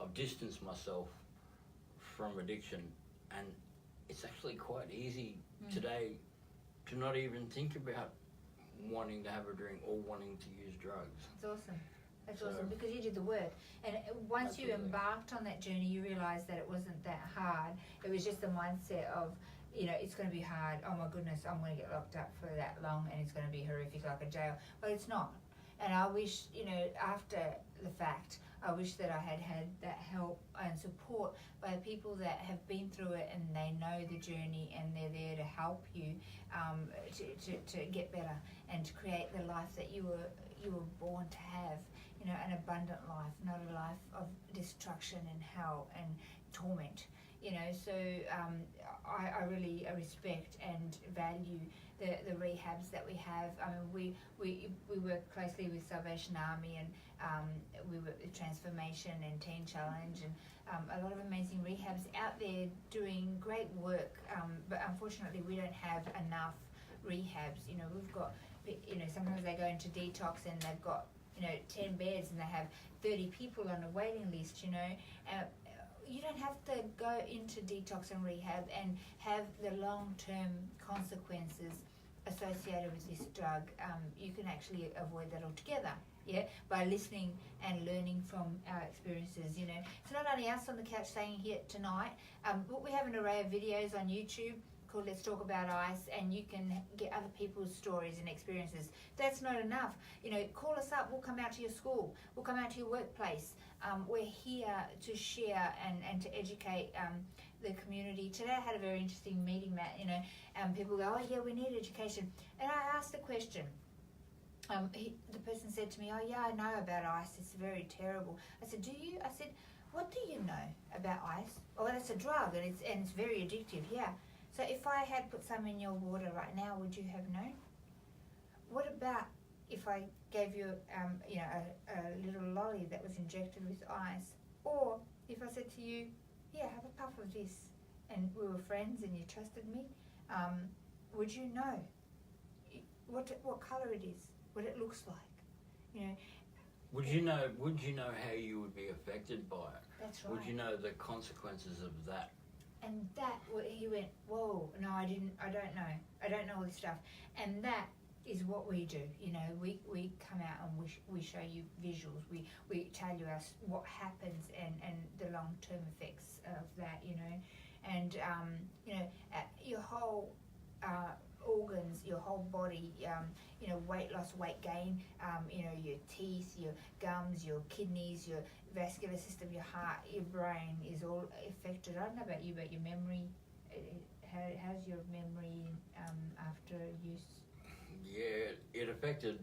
Speaker 2: I've distanced myself from addiction, and it's actually quite easy today to not even think about wanting to have a drink or wanting to use drugs.
Speaker 1: It's awesome. That's awesome because you did the work. And once you embarked on that journey, you realised that it wasn't that hard. It was just the mindset of, you know, it's going to be hard. Oh my goodness, I'm going to get locked up for that long, and it's going to be horrific, like a jail. But it's not. And I wish, you know, after the fact, I wish that I had had that help and support by people that have been through it and they know the journey and they're there to help you to get better and to create the life that you were born to have. You know, an abundant life, not a life of destruction and hell and torment. You know, so I really respect and value the rehabs that we have. I mean, we work closely with Salvation Army, and we work with Transformation and Teen Challenge, and a lot of amazing rehabs out there doing great work. But unfortunately, we don't have enough rehabs. You know, we've got, you know, sometimes they go into detox and they've got, you know, 10 beds and they have 30 people on a waiting list. You know. You don't have to go into detox and rehab and have the long-term consequences associated with this drug. You can actually avoid that altogether, yeah, by listening and learning from our experiences. You know, it's not only us on the couch saying here tonight, but we have an array of videos on YouTube called Let's Talk About Ice, and you can get other people's stories and experiences. That's not enough. You know, call us up. We'll come out to your school. We'll come out to your workplace. We're here to share and to educate the community. Today I had a very interesting meeting, Matt. You know, people go, oh yeah, we need education. And I asked a question. The person said to me, oh yeah, I know about ice. It's very terrible. I said, do you? I said, what do you know about ice? Oh, that's a drug, and it's very addictive. Yeah. So if I had put some in your water right now, would you have known? What about if I gave you, you know, a little lolly that was injected with ice? Or if I said to you, yeah, have a puff of this, and we were friends and you trusted me, would you know what colour it is, what it looks like? You know.
Speaker 2: Would you know how you would be affected by it?
Speaker 1: That's right.
Speaker 2: Would you know the consequences of that?
Speaker 1: And that, he went, whoa, no, I don't know all this stuff. And that is what we do. You know, we come out and we show you visuals. We tell you what happens and the long-term effects of that, you know. And, you know, your whole organs, your whole body, you know, weight loss, weight gain, you know, your teeth, your gums, your kidneys, your vascular system, your heart, your brain is all affected. I don't know about you, but your memory, how's your memory after use?
Speaker 2: Yeah, it affected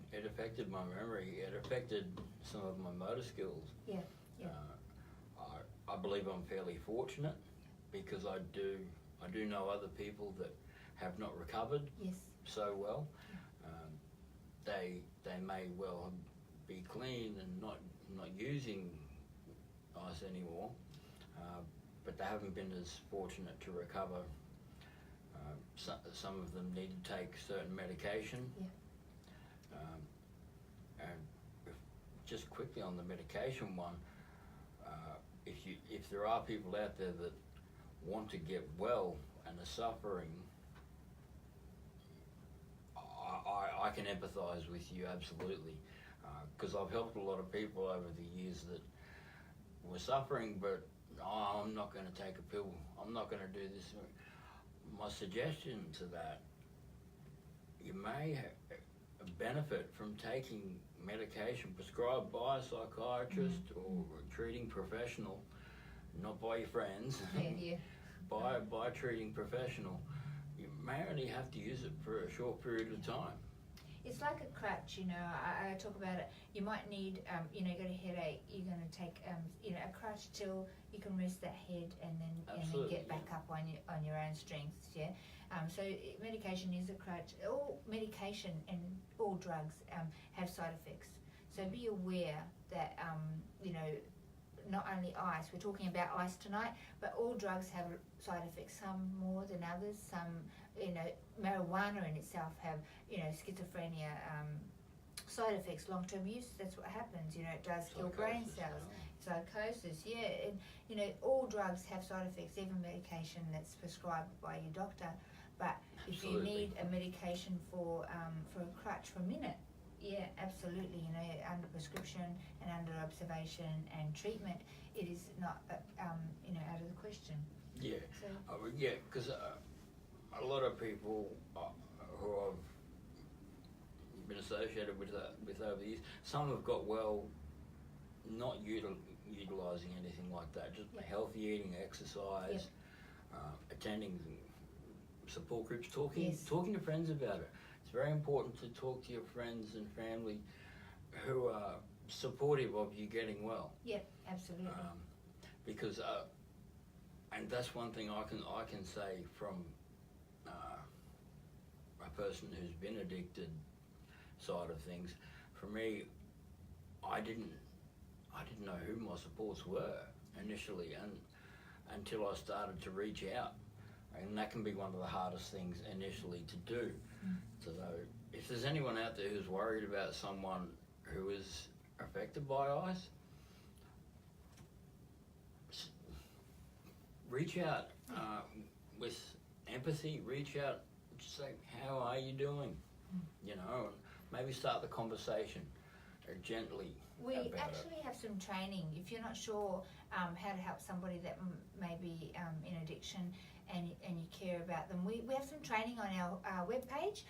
Speaker 2: my memory. It affected some of my motor skills.
Speaker 1: Yeah.
Speaker 2: I believe I'm fairly fortunate because I do know other people that have not recovered so well. They may well be clean and not using ice anymore, but they haven't been as fortunate to recover. Some of them need to take certain medication. And just quickly on the medication one, if there are people out there that want to get well and are suffering, I can empathise with you absolutely, because I've helped a lot of people over the years that were suffering, but I'm not going to take a pill, I'm not going to do this. My suggestion to that, you may benefit from taking medication prescribed by a psychiatrist or a treating professional, not by your friends, by a treating professional. You may only have to use it for a short period of time.
Speaker 1: It's like a crutch, you know. I talk about it. You might need, you know, you got a headache. You're going to take, you know, a crutch till you can rest that head and then get back up on your own strengths. Yeah. So medication is a crutch. All medication and all drugs have side effects. So be aware that, you know, not only ice. We're talking about ice tonight, but all drugs have side effects. Some more than others. Some, you know, marijuana in itself have, you know, schizophrenia side effects. Long-term use, that's what happens. You know, it does kill brain cells. Psychosis, yeah. And, you know, all drugs have side effects, even medication that's prescribed by your doctor. But if you need a medication for a crutch for a minute, yeah, absolutely. You know, under prescription and under observation and treatment, it is not, you know, out of the question.
Speaker 2: Yeah,
Speaker 1: So,
Speaker 2: yeah, because a lot of people who I've been associated with over the years, some have got well, not utilising anything like that, just healthy eating, exercise, attending support groups, talking to friends about it. It's very important to talk to your friends and family who are supportive of you getting well.
Speaker 1: Yep, absolutely.
Speaker 2: Because and that's one thing I can say from a person who's been addicted side of things. For me, I didn't know who my supports were initially, and until I started to reach out, and that can be one of the hardest things initially to do. So if there's anyone out there who's worried about someone who is affected by ice, reach out with empathy. Reach out, just say, how are you doing? You know, and maybe start the conversation gently.
Speaker 1: We actually have some training. If you're not sure how to help somebody that may be in addiction and you care about them, we have some training on our webpage.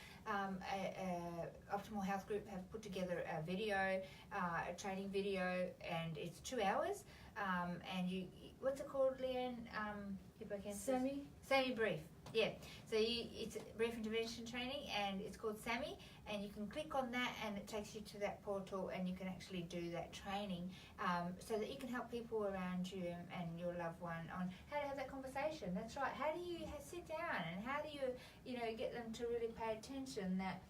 Speaker 1: Optimal Health Group have put together a video, a training video, and it's 2 hours. And what's it called, Leanne? SAMI Brief. Yeah, so it's brief intervention training, and it's called SAMI, and you can click on that and it takes you to that portal, and you can actually do that training so that you can help people around you and your loved one on how to have that conversation. That's right. How do you sit down, and how do you get them to really pay attention that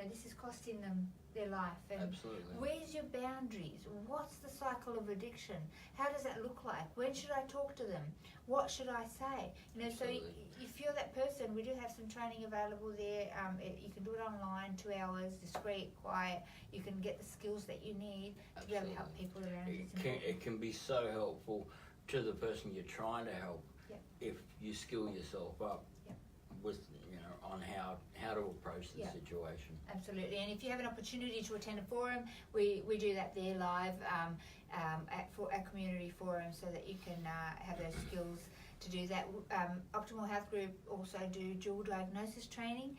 Speaker 1: this is costing them their life, and
Speaker 2: Absolutely.
Speaker 1: Where's your boundaries? What's the cycle of addiction? How does that look like? When should I talk to them? What should I say? So if you're that person, we do have some training available there. You can do it online, 2 hours, discreet, quiet. You can get the skills that you need to be able to help people around you.
Speaker 2: It can be so helpful to the person you're trying to help if you skill yourself up with on how to approach the situation.
Speaker 1: Absolutely, and if you have an opportunity to attend a forum, we do that there live at our community forum, so that you can have those skills to do that. Optimal Health Group also do dual diagnosis training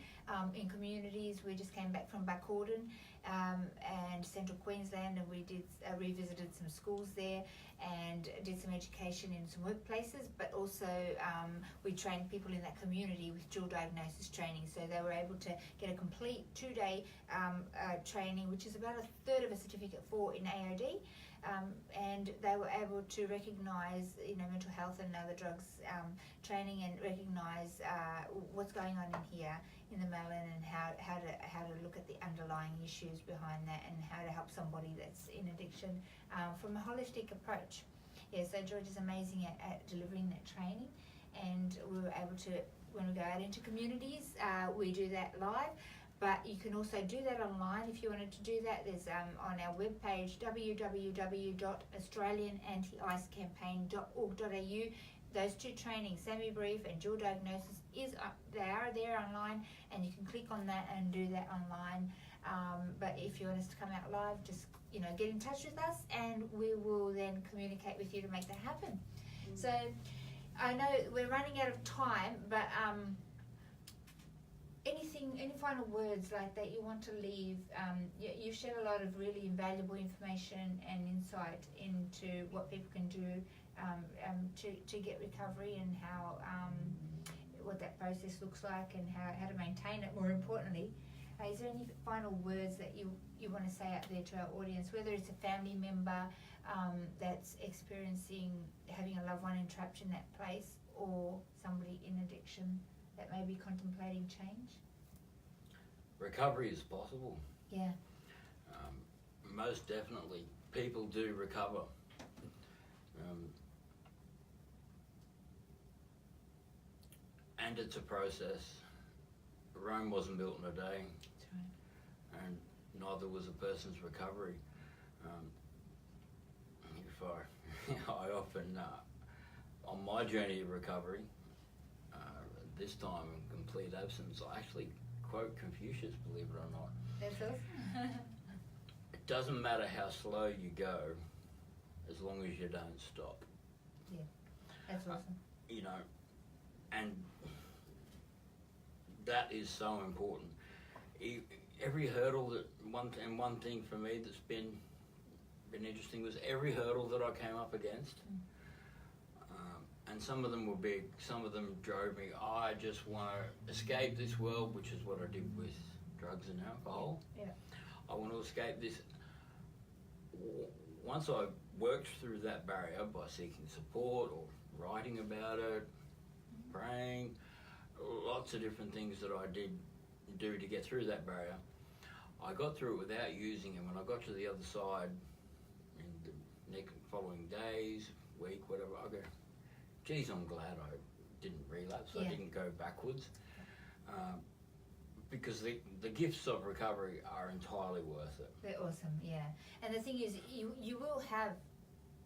Speaker 1: in communities. We just came back from Bacorden and Central Queensland, and we did revisited some schools there and did some education in some workplaces, but also we trained people in that community with dual diagnosis training, so they were able to get a complete 2-day training, which is about a third of a certificate in AOD, and they were able to recognise mental health and other drugs training, and recognise what's going on in here in the melon, and how to look at the underlying issues behind that, and how to help somebody that's in addiction from a holistic approach. So George is amazing at delivering that training, and we were able to, when we go out into communities, we do that live. But you can also do that online if you wanted to do that. There's on our webpage www.australianantiicecampaign.org.au. Those two trainings, SAMI Brief and dual diagnosis, they are there online, and you can click on that and do that online. But if you want us to come out live, just get in touch with us, and we will then communicate with you to make that happen. So I know we're running out of time, but any final words like that you want to leave? You've shared a lot of really invaluable information and insight into what people can do to get recovery, and how what that process looks like, and how to maintain it, more importantly. Is there any final words that you want to say out there to our audience, whether it's a family member that's experiencing having a loved one entrapped in that place, or somebody in addiction that may be contemplating change?
Speaker 2: Recovery is possible.
Speaker 1: Yeah.
Speaker 2: Most definitely. People do recover. And it's a process. Rome wasn't built in a day.
Speaker 1: That's right.
Speaker 2: And neither was a person's recovery. I often, on my journey of recovery, this time in complete absence, I actually quote Confucius, believe it or not.
Speaker 1: That's awesome.
Speaker 2: It doesn't matter how slow you go, as long as you don't stop.
Speaker 1: Yeah, that's awesome.
Speaker 2: And that is so important. Every hurdle that one thing for me that's been interesting was every hurdle that I came up against, and some of them were big, some of them drove me. I just want to escape this world, which is what I did with drugs and alcohol.
Speaker 1: Yeah.
Speaker 2: I want to escape this. Once I worked through that barrier by seeking support or writing about it, praying, lots of different things that I did do to get through that barrier, I got through it without using them. When I got to the other side, in the next following days, week, whatever, I go, geez, I'm glad I didn't relapse. I didn't go backwards. Because the gifts of recovery are entirely worth it.
Speaker 1: They're awesome, yeah. And the thing is, you will have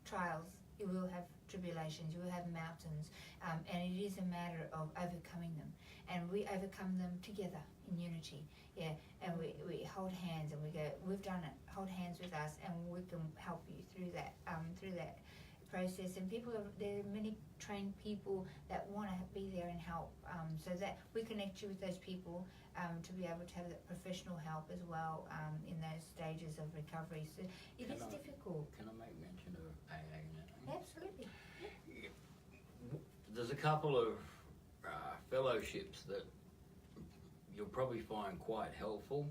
Speaker 1: trials, you will have tribulations, you will have mountains, and it is a matter of overcoming them. And we overcome them together in unity, yeah. And we hold hands and we go, we've done it. Hold hands with us, and we can help you through that process. And there are many trained people that want to be there and help, so that we connect you with those people to be able to have that professional help as well in those stages of recovery. So it is difficult.
Speaker 2: Can I make mention of AA now?
Speaker 1: Absolutely.
Speaker 2: There's a couple of fellowships that you'll probably find quite helpful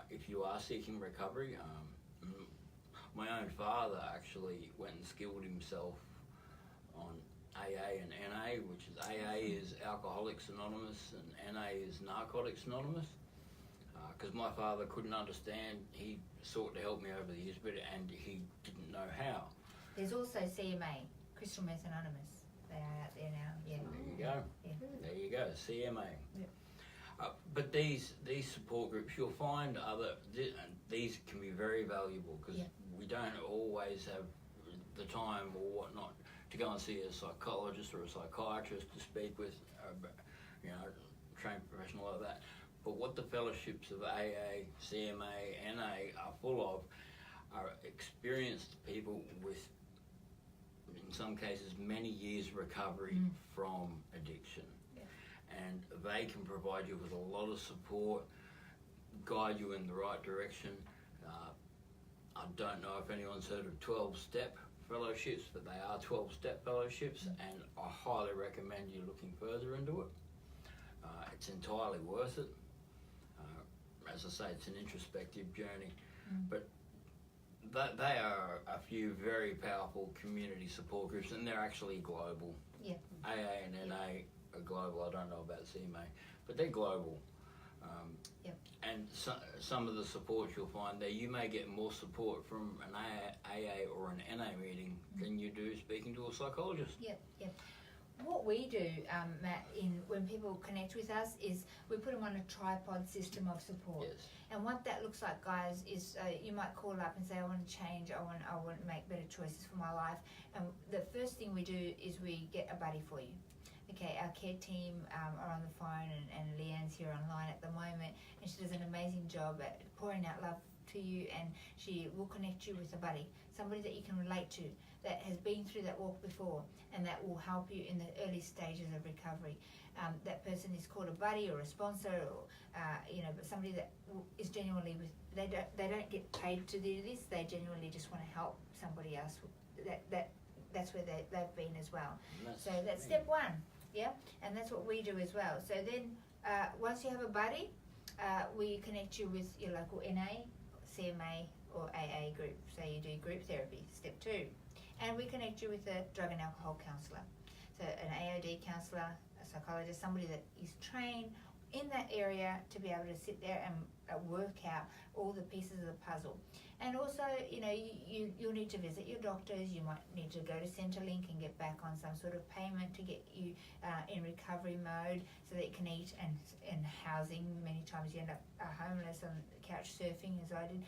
Speaker 2: if you are seeking recovery. My own father actually went and skilled himself on AA and NA, which is AA is Alcoholics Anonymous and NA is Narcotics Anonymous. Because my father couldn't understand, he sought to help me over the years, and he didn't know how.
Speaker 1: There's also CMA, Crystal Meth Anonymous. They are out there now. Yeah.
Speaker 2: There you go.
Speaker 1: Yeah.
Speaker 2: There you go. CMA.
Speaker 1: Yeah.
Speaker 2: But these support groups, you'll find these can be very valuable because we don't always have the time or whatnot to go and see a psychologist or a psychiatrist to speak with, trained professional like that. But what the fellowships of AA, CMA, NA are full of are experienced people with, in some cases, many years recovery from addiction. And they can provide you with a lot of support, guide you in the right direction. I don't know if anyone's heard of 12-step fellowships, but they are 12-step fellowships, and I highly recommend you looking further into it. It's entirely worth it. As I say, it's an introspective journey, but they are a few very powerful community support groups, and they're actually global.
Speaker 1: Yeah.
Speaker 2: AA and NA are global. I don't know about CMA, but they're global. And some of the support you'll find there, you may get more support from an AA or an NA meeting than you do speaking to a psychologist.
Speaker 1: Yep. What we do, Matt, when people connect with us is we put them on a tripod system of support.
Speaker 2: Yes.
Speaker 1: And what that looks like, guys, is you might call up and say, I want to change, I want to make better choices for my life. And the first thing we do is we get a buddy for you. Okay, our care team are on the phone, and Leanne's here online at the moment, and she does an amazing job at pouring out love to you, and she will connect you with a buddy, somebody that you can relate to, that has been through that walk before, and that will help you in the early stages of recovery. That person is called a buddy or a sponsor, or but somebody that is genuinely they don't get paid to do this. They genuinely just want to help somebody else. That's where they've been as well. So that's step one. Yeah, and that's what we do as well. So then once you have a buddy, we connect you with your local NA, CMA or AA group. So you do group therapy, step 2. And we connect you with a drug and alcohol counsellor. So an AOD counsellor, a psychologist, somebody that is trained in that area to be able to sit there and work out all the pieces of the puzzle. And also, you'll need to visit your doctors. You might need to go to Centrelink and get back on some sort of payment to get you in recovery mode so that you can eat and housing. Many times you end up homeless on couch surfing, as I did.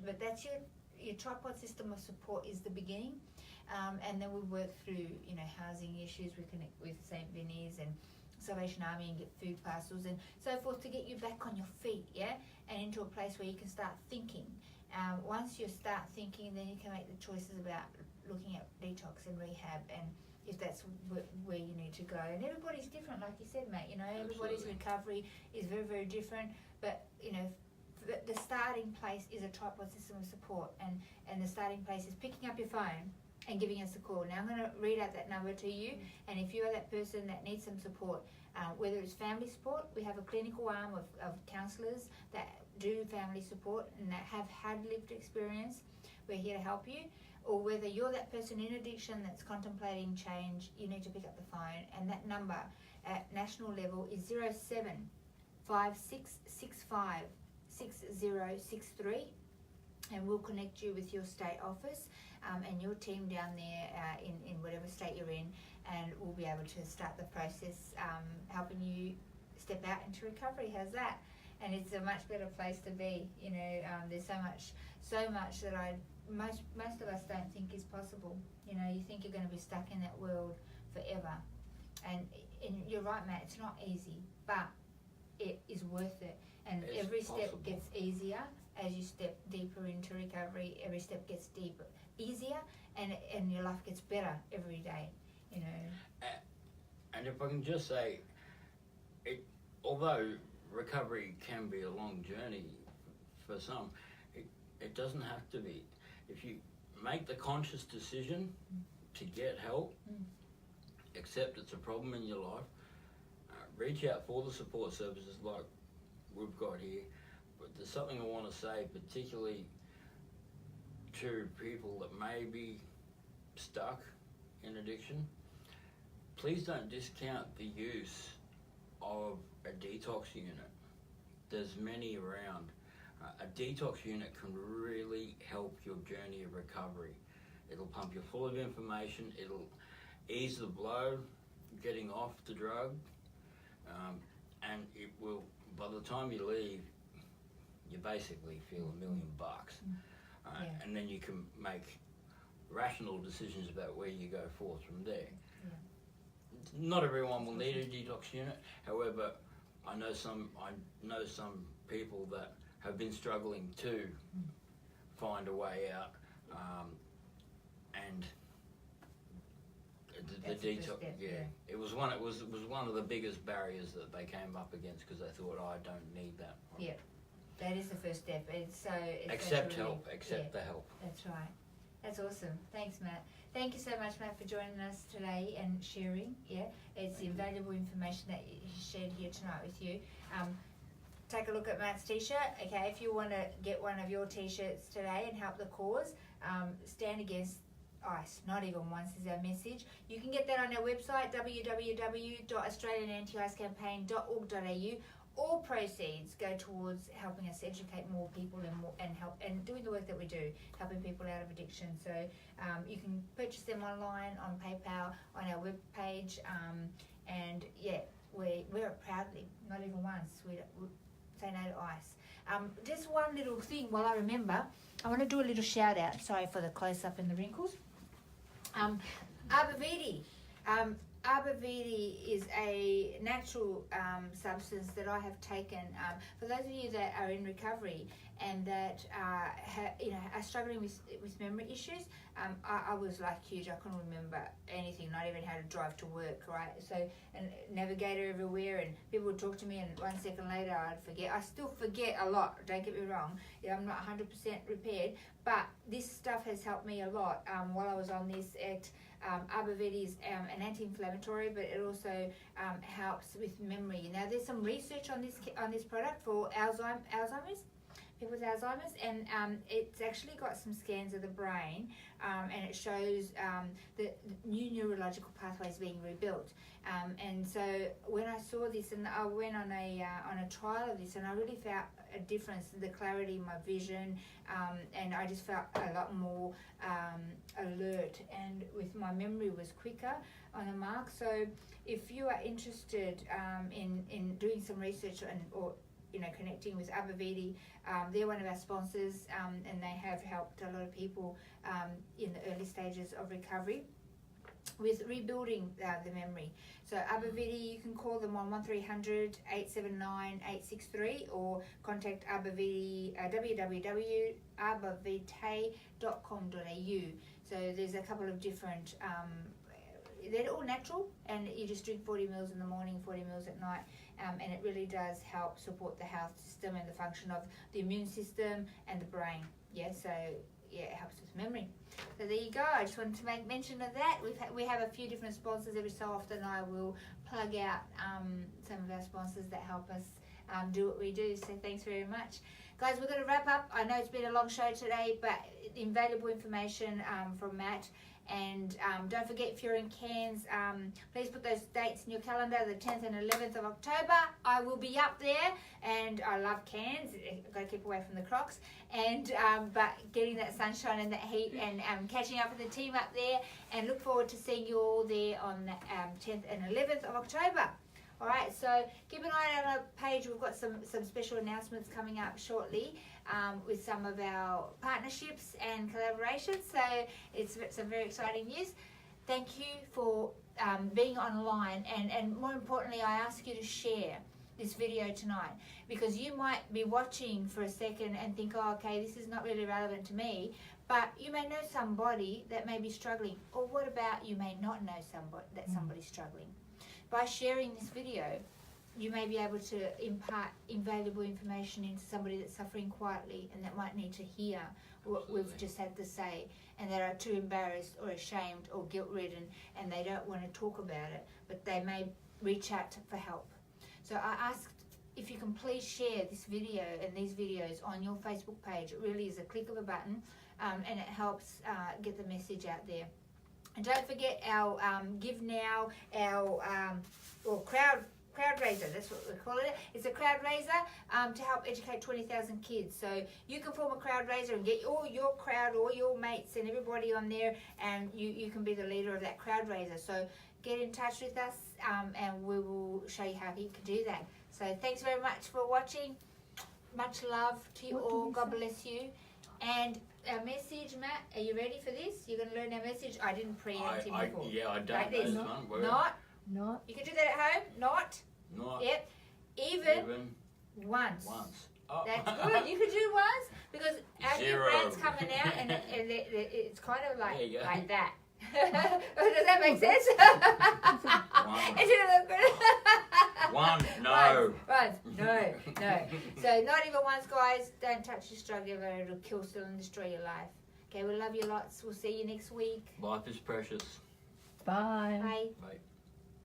Speaker 1: But that's your tripod system of support is the beginning. And then we work through, housing issues. We connect with St. Vinny's and Salvation Army and get food parcels and so forth to get you back on your feet, and into a place where you can start thinking. Once you start thinking, then you can make the choices about looking at detox and rehab and if that's where you need to go. And everybody's different, like you said, Matt. You know, everybody's
Speaker 2: Absolutely.
Speaker 1: recovery is very, very different. But you know, the starting place is a tripod system of support, and the starting place is picking up your phone and giving us a call. Now I'm going to read out that number to you, and if you are that person that needs some support, whether it's family support, we have a clinical arm of counsellors that do family support and that have had lived experience. We're here to help you. Or whether you're that person in addiction that's contemplating change, you need to pick up the phone, and that number at national level is 0756656063, and we'll connect you with your state office and your team down there in whatever state you're in, and we'll be able to start the process helping you step out into recovery. How's that? And it's a much better place to be. You know, there's so much that most of us don't think is possible. You know, you think you're going to be stuck in that world forever, and you're right, Matt, it's not easy, but it is worth it, and
Speaker 2: It's
Speaker 1: every step
Speaker 2: possible.
Speaker 1: gets easier as you step deeper into recovery. Every step gets easier, and your life gets better every day, you know.
Speaker 2: And if I can just say, although recovery can be a long journey for some, it doesn't have to be. If you make the conscious decision to get help, accept it's a problem in your life, reach out for the support services like we've got here. But there's something I want to say, particularly to people that may be stuck in addiction. Please don't discount the use of a detox unit. There's many around. A detox unit can really help your journey of recovery. It'll pump you full of information. It'll ease the blow, getting off the drug, and it will, by the time you leave, you basically feel $1 million. And then you can make rational decisions about where you go forth from there. Not everyone will need a detox unit. However, I know some people that have been struggling to find a way out, and the detox. It was one of the biggest barriers that they came up against, because they thought, I don't need that.
Speaker 1: Yeah, that is the first step. It's
Speaker 2: accept help. Accept the help.
Speaker 1: That's right. That's awesome. Thanks, Matt. Thank you so much, Matt, for joining us today and sharing. It's invaluable information that he shared here tonight with you. Take a look at Matt's t-shirt. Okay, if you want to get one of your t-shirts today and help the cause, stand against ice, not even once, is our message. You can get that on our website, www.australianantiicecampaign.org.au. All proceeds go towards helping us educate more people and help and doing the work that we do, helping people out of addiction. So you can purchase them online, on PayPal, on our webpage, and we wear it proudly, not even once. We say no to ice. Just one little thing while I remember, I want to do a little shout out. Sorry for the close up and the wrinkles. Arbor Vitae. Arbor Vitae is a natural substance that I have taken. For those of you that are in recovery and that are struggling with memory issues, I was like huge. I couldn't remember anything, not even how to drive to work, right? So, and navigator everywhere, and people would talk to me, and 1 second later I'd forget. I still forget a lot, don't get me wrong. I'm not 100% repaired, but this stuff has helped me a lot while I was on this. Arbor Vitae is an anti-inflammatory, but it also helps with memory. Now, there's some research on this product for Alzheimer's, people with Alzheimer's, and it's actually got some scans of the brain, and it shows the new neurological pathways being rebuilt. And so when I saw this, and I went on a trial of this, and I really felt a difference in the clarity in my vision, and I just felt a lot more alert, and with my memory was quicker on the mark. So if you are interested in doing some research or connecting with Arbor Vitae, they're one of our sponsors, and they have helped a lot of people in the early stages of recovery with rebuilding the memory. So Arbor Vitae, you can call them on 1300 879 863 or contact Arbor Vitae, www.arborvitae.com.au. So there's a couple of different they're all natural, and you just drink 40 mils in the morning, 40 mils at night, and it really does help support the health system and the function of the immune system and the brain. Yeah, so yeah, it helps with memory. So there you go. I just wanted to make mention of that. We have a few different sponsors. Every so often I will plug out some of our sponsors that help us do what we do. So thanks very much. Guys, we're going to wrap up. I know it's been a long show today, but invaluable information from Matt. And don't forget, if you're in Cairns, please put those dates in your calendar, the 10th and 11th of October. I will be up there, and I love Cairns. I've got to keep away from the Crocs. And but getting that sunshine and that heat, and catching up with the team up there, and look forward to seeing you all there on the 10th and 11th of October. All right, so keep an eye on our page. We've got some special announcements coming up shortly with some of our partnerships and collaborations. So it's some very exciting news. Thank you for being online, and more importantly, I ask you to share this video tonight, because you might be watching for a second and think, oh, okay, this is not really relevant to me, but you may know somebody that may be struggling. Or what about you may not know somebody's struggling? By sharing this video, you may be able to impart invaluable information into somebody that's suffering quietly and that might need to hear what we've just had to say, and that are too embarrassed or ashamed or guilt-ridden, and they don't want to talk about it, but they may reach out for help. So I asked if you can please share this video and these videos on your Facebook page. It really is a click of a button, and it helps get the message out there. And don't forget our Give Now, our crowd raiser, that's what we call it. It's a crowd raiser to help educate 20,000 kids. So you can form a crowd raiser and get all your crowd, all your mates and everybody on there, and you can be the leader of that crowd raiser. So get in touch with us, and we will show you how you can do that. So thanks very much for watching. Much love to you all. God bless you. And our message, Matt, are you ready for this? You're going to learn our message. I didn't preempt him before.
Speaker 2: Yeah, I don't
Speaker 1: like
Speaker 2: know
Speaker 1: this.
Speaker 2: this one word.
Speaker 3: Not.
Speaker 1: You can do that at home. Not. Yep. Even. Once.
Speaker 2: Oh.
Speaker 1: That's good. You could do once, because our new
Speaker 2: Zero.
Speaker 1: brand's coming out, and it's kind of like
Speaker 2: There you go.
Speaker 1: like that. Does that make sense?
Speaker 2: One.
Speaker 1: It didn't look good.
Speaker 2: One. No.
Speaker 1: Once. No. So not even once, guys. Don't touch this drug ever. It'll kill, steal, and destroy your life. Okay, we love you lots. We'll see you next week.
Speaker 2: Life is precious.
Speaker 3: Bye.
Speaker 1: Bye.
Speaker 2: Bye.